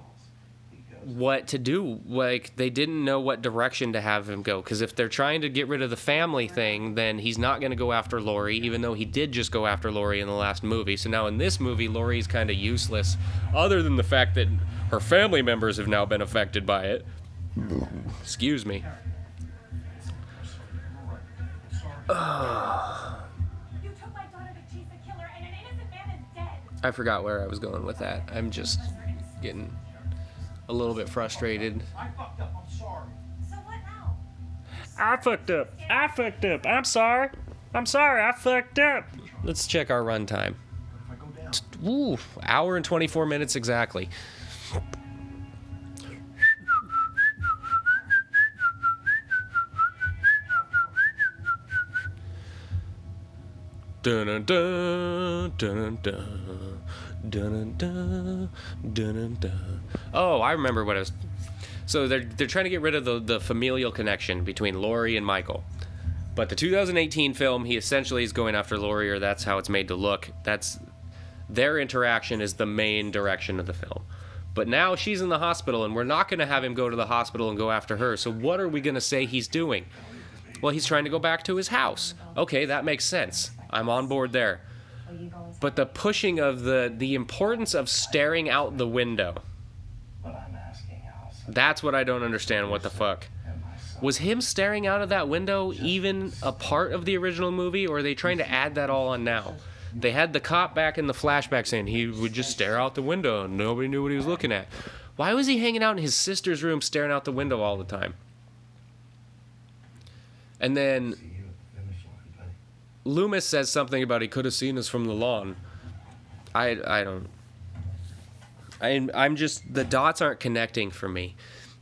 he goes. what to do. Like, they didn't know what direction to have him go. Because if they're trying to get rid of the family thing, then he's not going to go after Lori, even though he did just go after Lori in the last movie. So now in this movie, Lori's kind of useless, other than the fact that her family members have now been affected by it. Excuse me. You took my daughter to chase a killer, and an innocent man is dead. I forgot where I was going with that. I'm just getting a little bit frustrated. I fucked up. I'm sorry. So what now? I fucked up. I'm sorry. I fucked up. Let's check our runtime. If I go down, Ooh, hour and 24 minutes exactly. Dun dun dun dun dun dun dun dun dun. Oh, I remember what I was. So they're trying to get rid of the familial connection between Lori and Michael. But the 2018 film, he essentially is going after Lori, or that's how it's made to look. That's their interaction is the main direction of the film. But now she's in the hospital, and we're not going to have him go to the hospital and go after her. So what are we going to say he's doing? Well, he's trying to go back to his house. Okay, that makes sense. I'm on board there. But the pushing of the importance of staring out the window, but I'm asking Allison. that's what I don't understand. What the fuck? And my son. Was him staring out of that window even a part of the original movie, or are they trying to add that all on now? They had the cop back in the flashback saying he would just stare out the window and nobody knew what he was looking at. Why was he hanging out in his sister's room staring out the window all the time? And then See you at the finish line, buddy. Loomis says something about he could have seen us from the lawn. I'm just, the dots aren't connecting for me.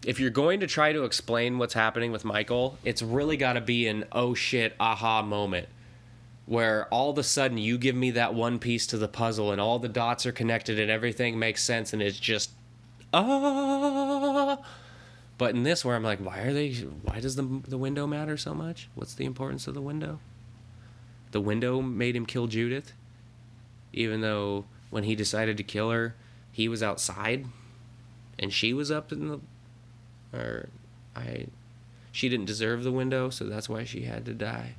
If you're going to try to explain what's happening with Michael, it's really got to be an oh shit, aha moment, where all of a sudden you give me that one piece to the puzzle and all the dots are connected and everything makes sense and it's just, ah. But in this, where I'm like, why does the window matter so much? What's the importance of the window? The window made him kill Judith, even though when he decided to kill her, he was outside and she was up in the, she didn't deserve the window, so that's why she had to die.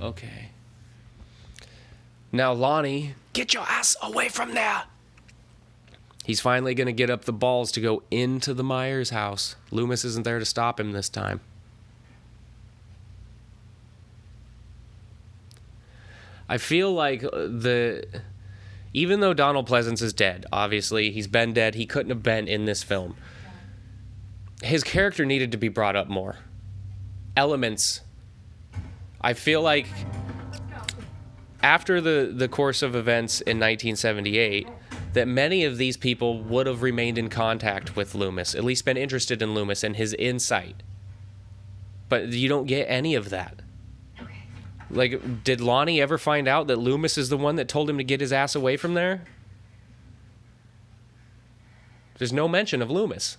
Okay. Now, Lonnie, get your ass away from there. He's finally going to get up the balls to go into the Myers house. Loomis isn't there to stop him this time. I feel like even though Donald Pleasance is dead, obviously, he's been dead, he couldn't have been in this film. His character needed to be brought up more. Elements. I feel like after the course of events in 1978, that many of these people would have remained in contact with Loomis, at least been interested in Loomis and his insight. But you don't get any of that. Like, did Lonnie ever find out that Loomis is the one that told him to get his ass away from there? There's no mention of Loomis.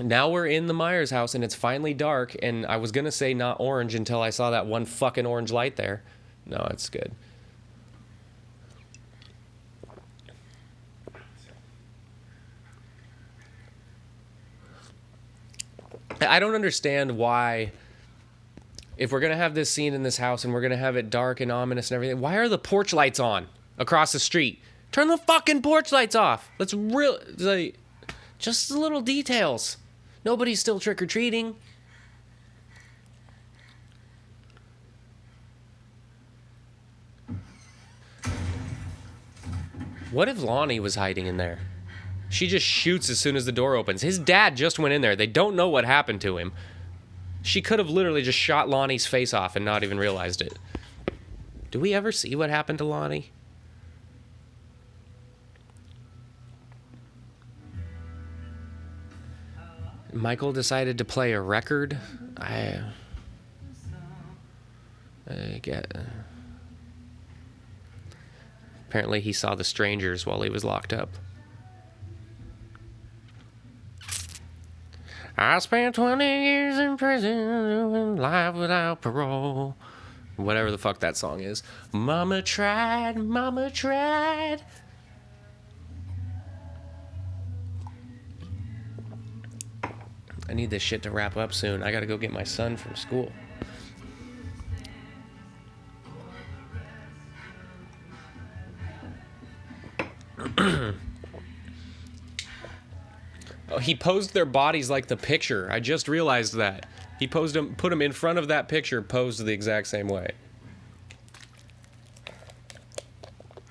Now we're in the Myers house and it's finally dark, and I was going to say not orange until I saw that one fucking orange light there. No, it's good. I don't understand why, if we're going to have this scene in this house and we're going to have it dark and ominous and everything, why are the porch lights on across the street? Turn the fucking porch lights off. Let's just the little details. Nobody's still trick-or-treating. What if Lonnie was hiding in there? She just shoots as soon as the door opens. His dad just went in there. They don't know what happened to him. She could have literally just shot Lonnie's face off and not even realized it. Do we ever see what happened to Lonnie? Michael decided to play a record. I get. Apparently, he saw The Strangers while he was locked up. I spent 20 years in prison doing life without parole. Whatever the fuck that song is. Mama tried, mama tried. I need this shit to wrap up soon. I gotta go get my son from school. Oh, he posed their bodies like the picture. I just realized that. He posed them, put them in front of that picture, posed the exact same way.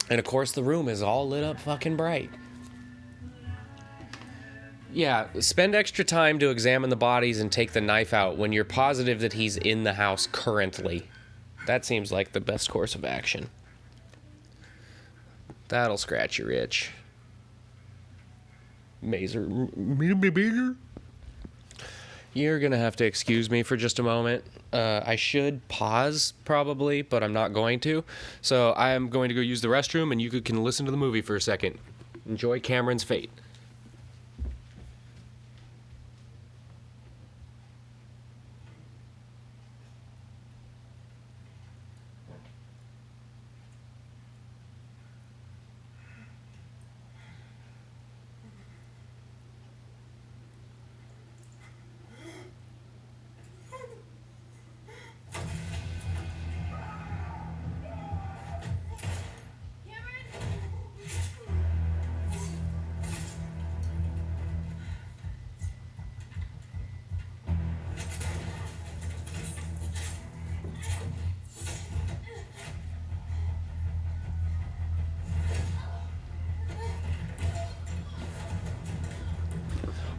And of course the room is all lit up fucking bright. Yeah, spend extra time to examine the bodies and take the knife out when you're positive that he's in the house currently. That seems like the best course of action. That'll scratch your itch. Mazer. You're going to have to excuse me for just a moment. I should pause probably, but I'm not going to. So I am going to go use the restroom and you can listen to the movie for a second. Enjoy Cameron's fate.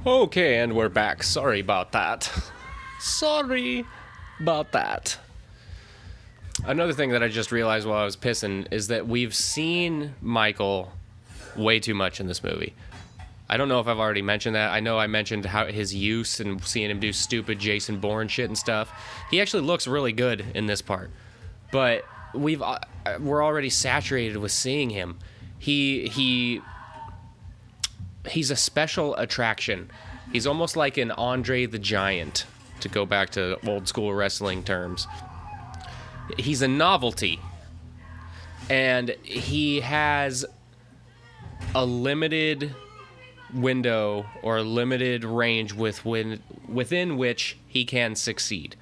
Okay, and we're back. Sorry about that. Sorry about that. Another thing that I just realized while I was pissing is that we've seen Michael way too much in this movie. I don't know if I've already mentioned that. I know I mentioned how his use and seeing him do stupid Jason Bourne shit and stuff. He actually looks really good in this part. But we're already saturated with seeing him. He's a special attraction. He's almost like an Andre the Giant, to go back to old school wrestling terms. He's a novelty. And he has a limited window or a limited range within which he can succeed.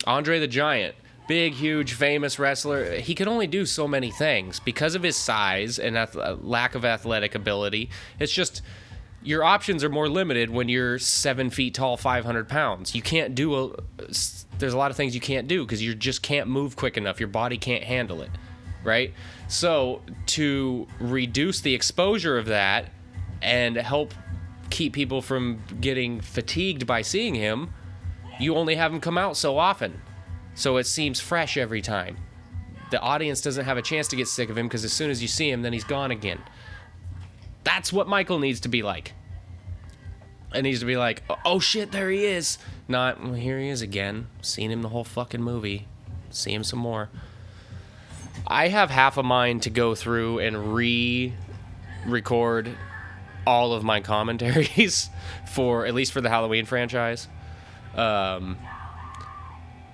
Andre the Giant, big, huge, famous wrestler. He can only do so many things because of his size and lack of athletic ability. It's just your options are more limited when you're 7 feet tall, 500 pounds. You can't do there's a lot of things you can't do because you just can't move quick enough. Your body can't handle it, right? So to reduce the exposure of that and help keep people from getting fatigued by seeing him, you only have him come out so often. So it seems fresh every time. The audience doesn't have a chance to get sick of him because as soon as you see him, then he's gone again. That's what Michael needs to be like. It needs to be like, oh shit, there he is. Not, well, here he is again. Seen him the whole fucking movie. See him some more. I have half a mind to go through and re-record all of my commentaries for, at least for the Halloween franchise.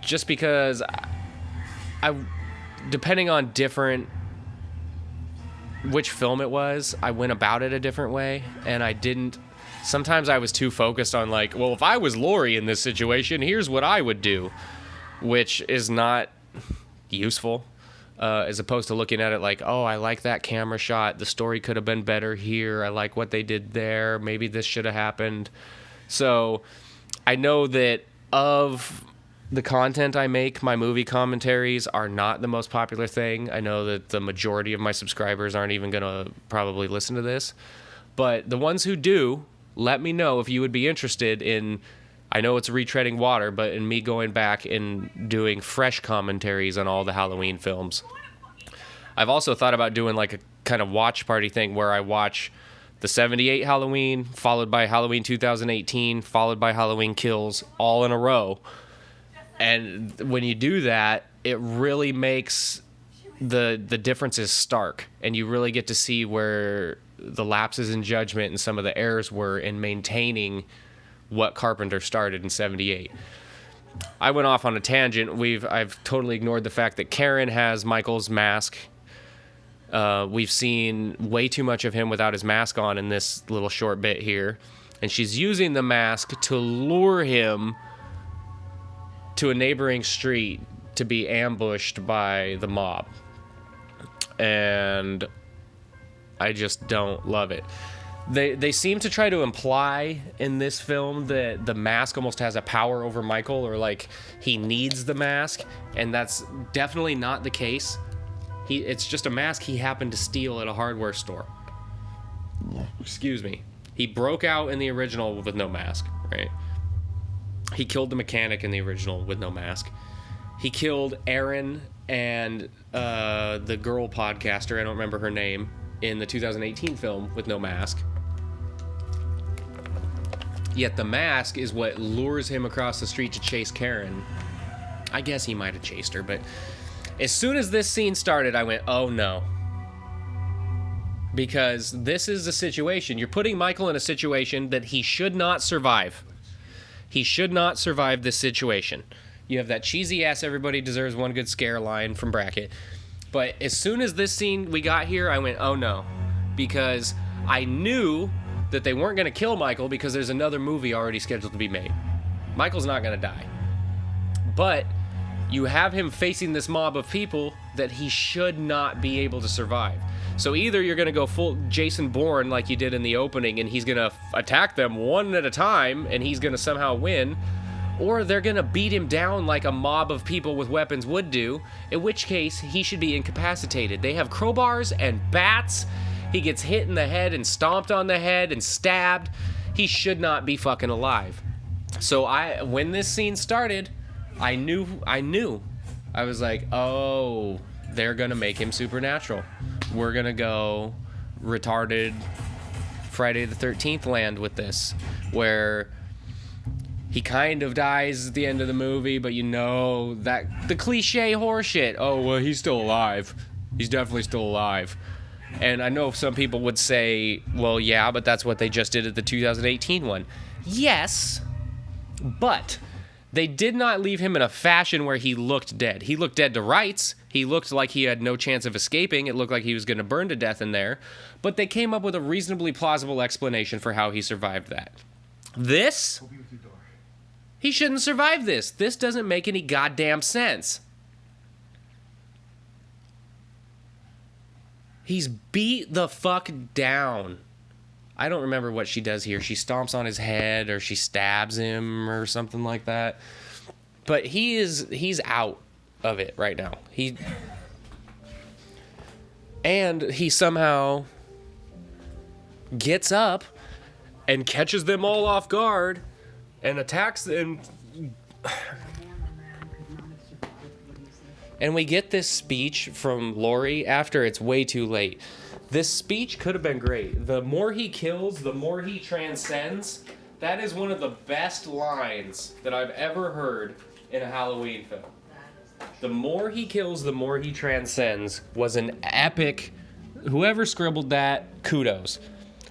Just because I depending on which film it was, I went about it a different way, and sometimes I was too focused on like, well, if I was Laurie in this situation, here's what I would do, which is not useful, as opposed to looking at it like, oh, I like that camera shot, the story could have been better here, I like what they did there, maybe this should have happened. So I know that of the content I make, my movie commentaries are not the most popular thing. I know that the majority of my subscribers aren't even going to probably listen to this. But the ones who do, let me know if you would be interested in, I know it's retreading water, but in me going back and doing fresh commentaries on all the Halloween films. I've also thought about doing like a kind of watch party thing where I watch the 78 Halloween, followed by Halloween 2018, followed by Halloween Kills, all in a row. And when you do that, it really makes the differences stark, and you really get to see where the lapses in judgment and some of the errors were in maintaining what Carpenter started in 78. I went off on a tangent. I've totally ignored the fact that Karen has Michael's mask. We've seen way too much of him without his mask on in this little short bit here. And she's using the mask to lure him to a neighboring street to be ambushed by the mob. And I just don't love it. They seem to try to imply in this film that the mask almost has a power over Michael, or like he needs the mask, and that's definitely not the case. It's just a mask he happened to steal at a hardware store. Excuse me. He broke out in the original with no mask, right? He killed the mechanic in the original with no mask. He killed Aaron and the girl podcaster, I don't remember her name, in the 2018 film with no mask. Yet the mask is what lures him across the street to chase Karen. I guess he might have chased her, but as soon as this scene started, I went, oh no. Because this is a situation. You're putting Michael in a situation that he should not survive. He should not survive this situation. You have that cheesy ass everybody deserves one good scare line from Brackett. But as soon as this scene we got here, I went, oh no. Because I knew that they weren't going to kill Michael because there's another movie already scheduled to be made. Michael's not going to die. But you have him facing this mob of people that he should not be able to survive. So either you're going to go full Jason Bourne like you did in the opening, and he's going to attack them one at a time, and he's going to somehow win, or they're going to beat him down like a mob of people with weapons would do, in which case he should be incapacitated. They have crowbars and bats. He gets hit in the head and stomped on the head and stabbed. He should not be fucking alive. So when this scene started, I knew. I was like, oh, they're going to make him supernatural. We're going to go retarded Friday the 13th land with this, where he kind of dies at the end of the movie, but you know, that the cliche horseshit. Oh, well, he's still alive. He's definitely still alive. And I know some people would say, well, yeah, but that's what they just did at the 2018 one. Yes, but they did not leave him in a fashion where he looked dead. He looked dead to rights. He looked like he had no chance of escaping. It looked like he was going to burn to death in there. But they came up with a reasonably plausible explanation for how he survived that. This? He shouldn't survive this. This doesn't make any goddamn sense. He's beat the fuck down. I don't remember what she does here. She stomps on his head or she stabs him or something like that. But he's out of it right now. He somehow gets up and catches them all off guard and attacks them. And we get this speech from Laurie after it's way too late. This speech could have been great. The more he kills, the more he transcends. That is one of the best lines that I've ever heard in a Halloween film. The more he kills, the more he transcends was an epic. Whoever scribbled that, kudos.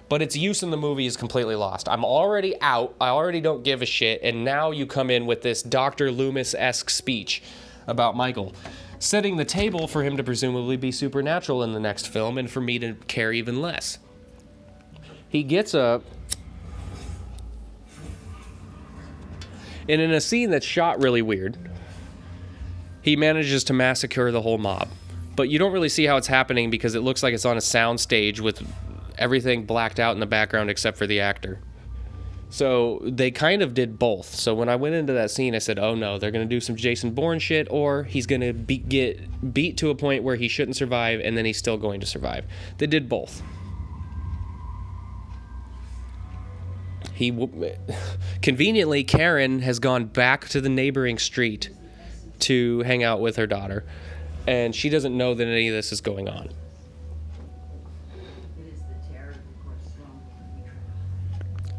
But its use in the movie is completely lost. I'm already out. I already don't give a shit. And now you come in with this Dr. Loomis-esque speech about Michael, setting the table for him to presumably be supernatural in the next film and for me to care even less. He gets up, and in a scene that's shot really weird, he manages to massacre the whole mob. But you don't really see how it's happening because it looks like it's on a sound stage with everything blacked out in the background except for the actor. So they kind of did both. So when I went into that scene, I said, oh no, they're going to do some Jason Bourne shit, or he's going to get beat to a point where he shouldn't survive, and then he's still going to survive. They did both. Conveniently, Karen has gone back to the neighboring street to hang out with her daughter, and she doesn't know that any of this is going on.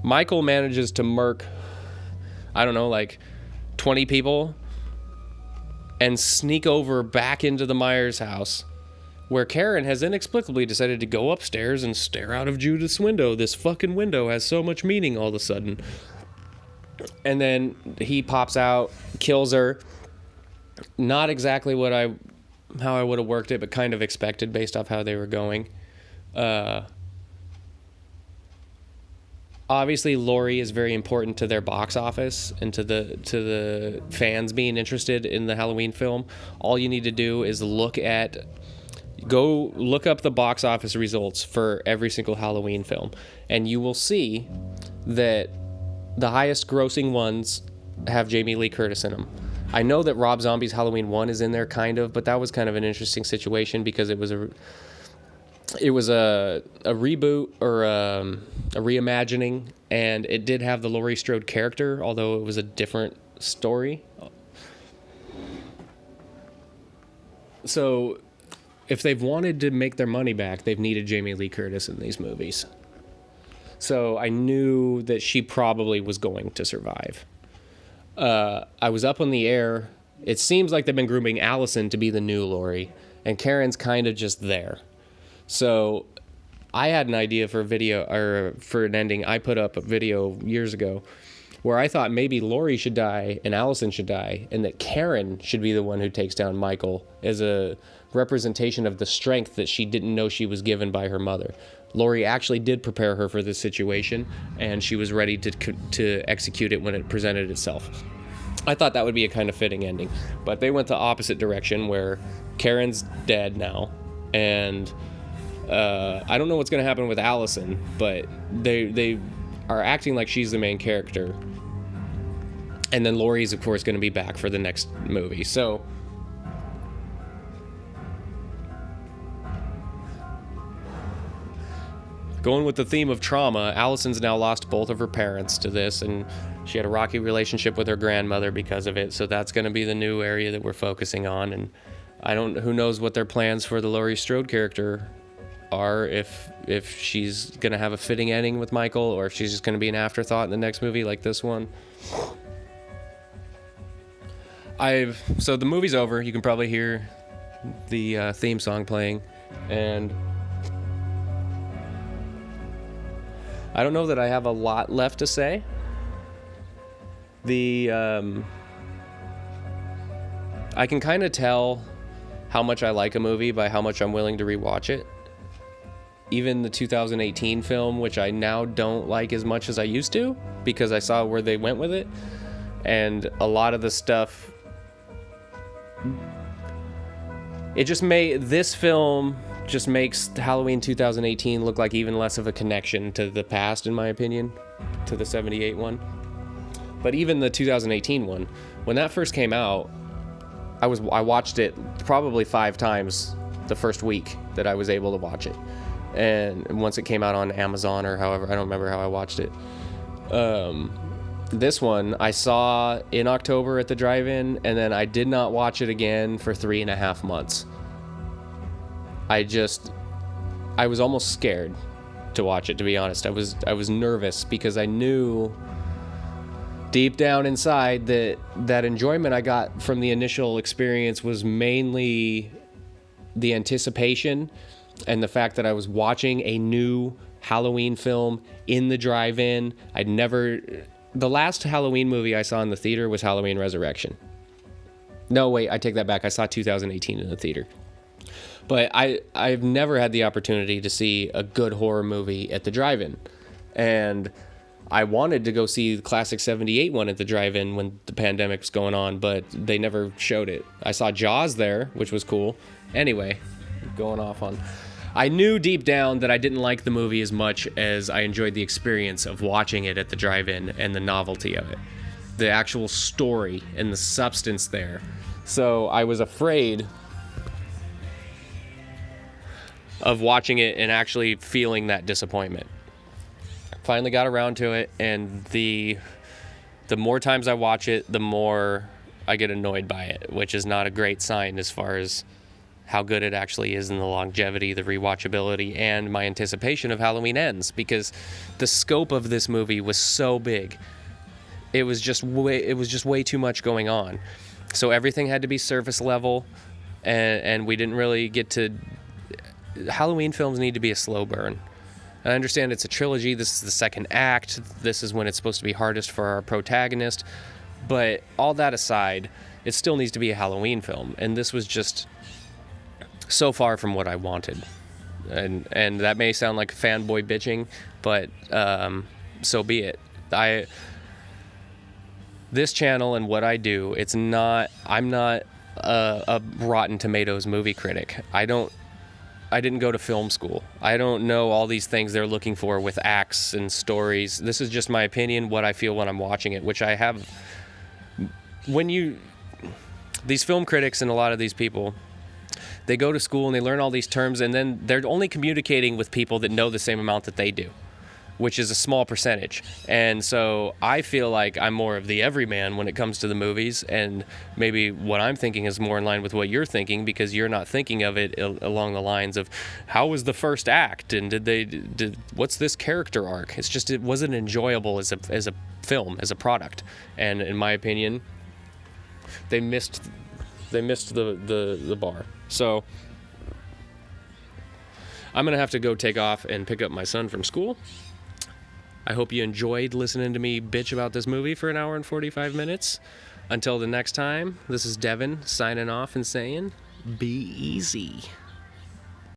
Michael manages to murk, I don't know, like 20 people and sneak over back into the Myers house, where Karen has inexplicably decided to go upstairs and stare out of Judith's window. This fucking window has so much meaning all of a sudden. And then he pops out, kills her. Not exactly how I would have worked it, but kind of expected based off how they were going. Obviously, Laurie is very important to their box office and to the fans being interested in the Halloween film. All you need to do is go look up the box office results for every single Halloween film, and you will see that the highest grossing ones have Jamie Lee Curtis in them. I know that Rob Zombie's Halloween 1 is in there kind of, but that was kind of an interesting situation because it was a reboot or a reimagining, and it did have the Laurie Strode character, although it was a different story. So if they've wanted to make their money back, they've needed Jamie Lee Curtis in these movies. So I knew that she probably was going to survive. I was up on the air. It seems like they've been grooming Allison to be the new Laurie, and Karen's kind of just there. So I had an idea for a video, or for an ending. I put up a video years ago where I thought maybe Laurie should die and Allison should die, and that Karen should be the one who takes down Michael as a representation of the strength that she didn't know she was given by her mother. Laurie actually did prepare her for this situation, and she was ready to execute it when it presented itself. I thought that would be a kind of fitting ending, but they went the opposite direction where Karen's dead now, and I don't know what's going to happen with Allison, but they are acting like she's the main character, and then Laurie's of course going to be back for the next movie. So going with the theme of trauma, Allison's now lost both of her parents to this, and she had a rocky relationship with her grandmother because of it. So that's going to be the new area that we're focusing on. And who knows what their plans for the Laurie Strode character are, if she's going to have a fitting ending with Michael, or if she's just going to be an afterthought in the next movie like this one. So the movie's over. You can probably hear the theme song playing, and I don't know that I have a lot left to say. I can kind of tell how much I like a movie by how much I'm willing to rewatch it. Even the 2018 film, which I now don't like as much as I used to, because I saw where they went with it. And a lot of the stuff, this film just makes Halloween 2018 look like even less of a connection to the past, in my opinion, to the 78 one. But even the 2018 one, when that first came out, I watched it probably 5 times the first week that I was able to watch it. And once it came out on Amazon or however, I don't remember how I watched it. This one I saw in October at the drive-in, and then I did not watch it again for 3.5 months. I was almost scared to watch it, to be honest. I was nervous because I knew deep down inside that enjoyment I got from the initial experience was mainly the anticipation and the fact that I was watching a new Halloween film in the drive-in. The last Halloween movie I saw in the theater was Halloween Resurrection. No, wait, I take that back. I saw 2018 in the theater. But I've never had the opportunity to see a good horror movie at the drive-in. And I wanted to go see the classic 78 one at the drive-in when the pandemic was going on, but they never showed it. I saw Jaws there, which was cool. Anyway, going off on... I knew deep down that I didn't like the movie as much as I enjoyed the experience of watching it at the drive-in and the novelty of it. The actual story and the substance there. So I was afraid of watching it and actually feeling that disappointment. Finally got around to it, and the more times I watch it, the more I get annoyed by it, which is not a great sign as far as how good it actually is in the longevity, the rewatchability, and my anticipation of Halloween Ends, because the scope of this movie was so big. It was just way too much going on. So everything had to be surface level, and we didn't really get to... Halloween films need to be a slow burn. I understand it's a trilogy. This is the second act. This is when it's supposed to be hardest for our protagonist. But all that aside, it still needs to be a Halloween film. And this was just so far from what I wanted. And that may sound like fanboy bitching, but so be it. This channel and what I do, I'm not a Rotten Tomatoes movie critic. I didn't go to film school. I don't know all these things they're looking for with acts and stories. This is just my opinion, what I feel when I'm watching it, which I have. These film critics and a lot of these people, they go to school and they learn all these terms, and then they're only communicating with people that know the same amount that they do, which is a small percentage. And so I feel like I'm more of the everyman when it comes to the movies, and maybe what I'm thinking is more in line with what you're thinking, because you're not thinking of it along the lines of how was the first act and what's this character arc. It's just, it wasn't enjoyable as a film, as a product. And in my opinion, they missed the bar. So I'm gonna have to go take off and pick up my son from school. I hope you enjoyed listening to me bitch about this movie for an hour and 45 minutes. Until the next time, this is Devin signing off and saying, be easy.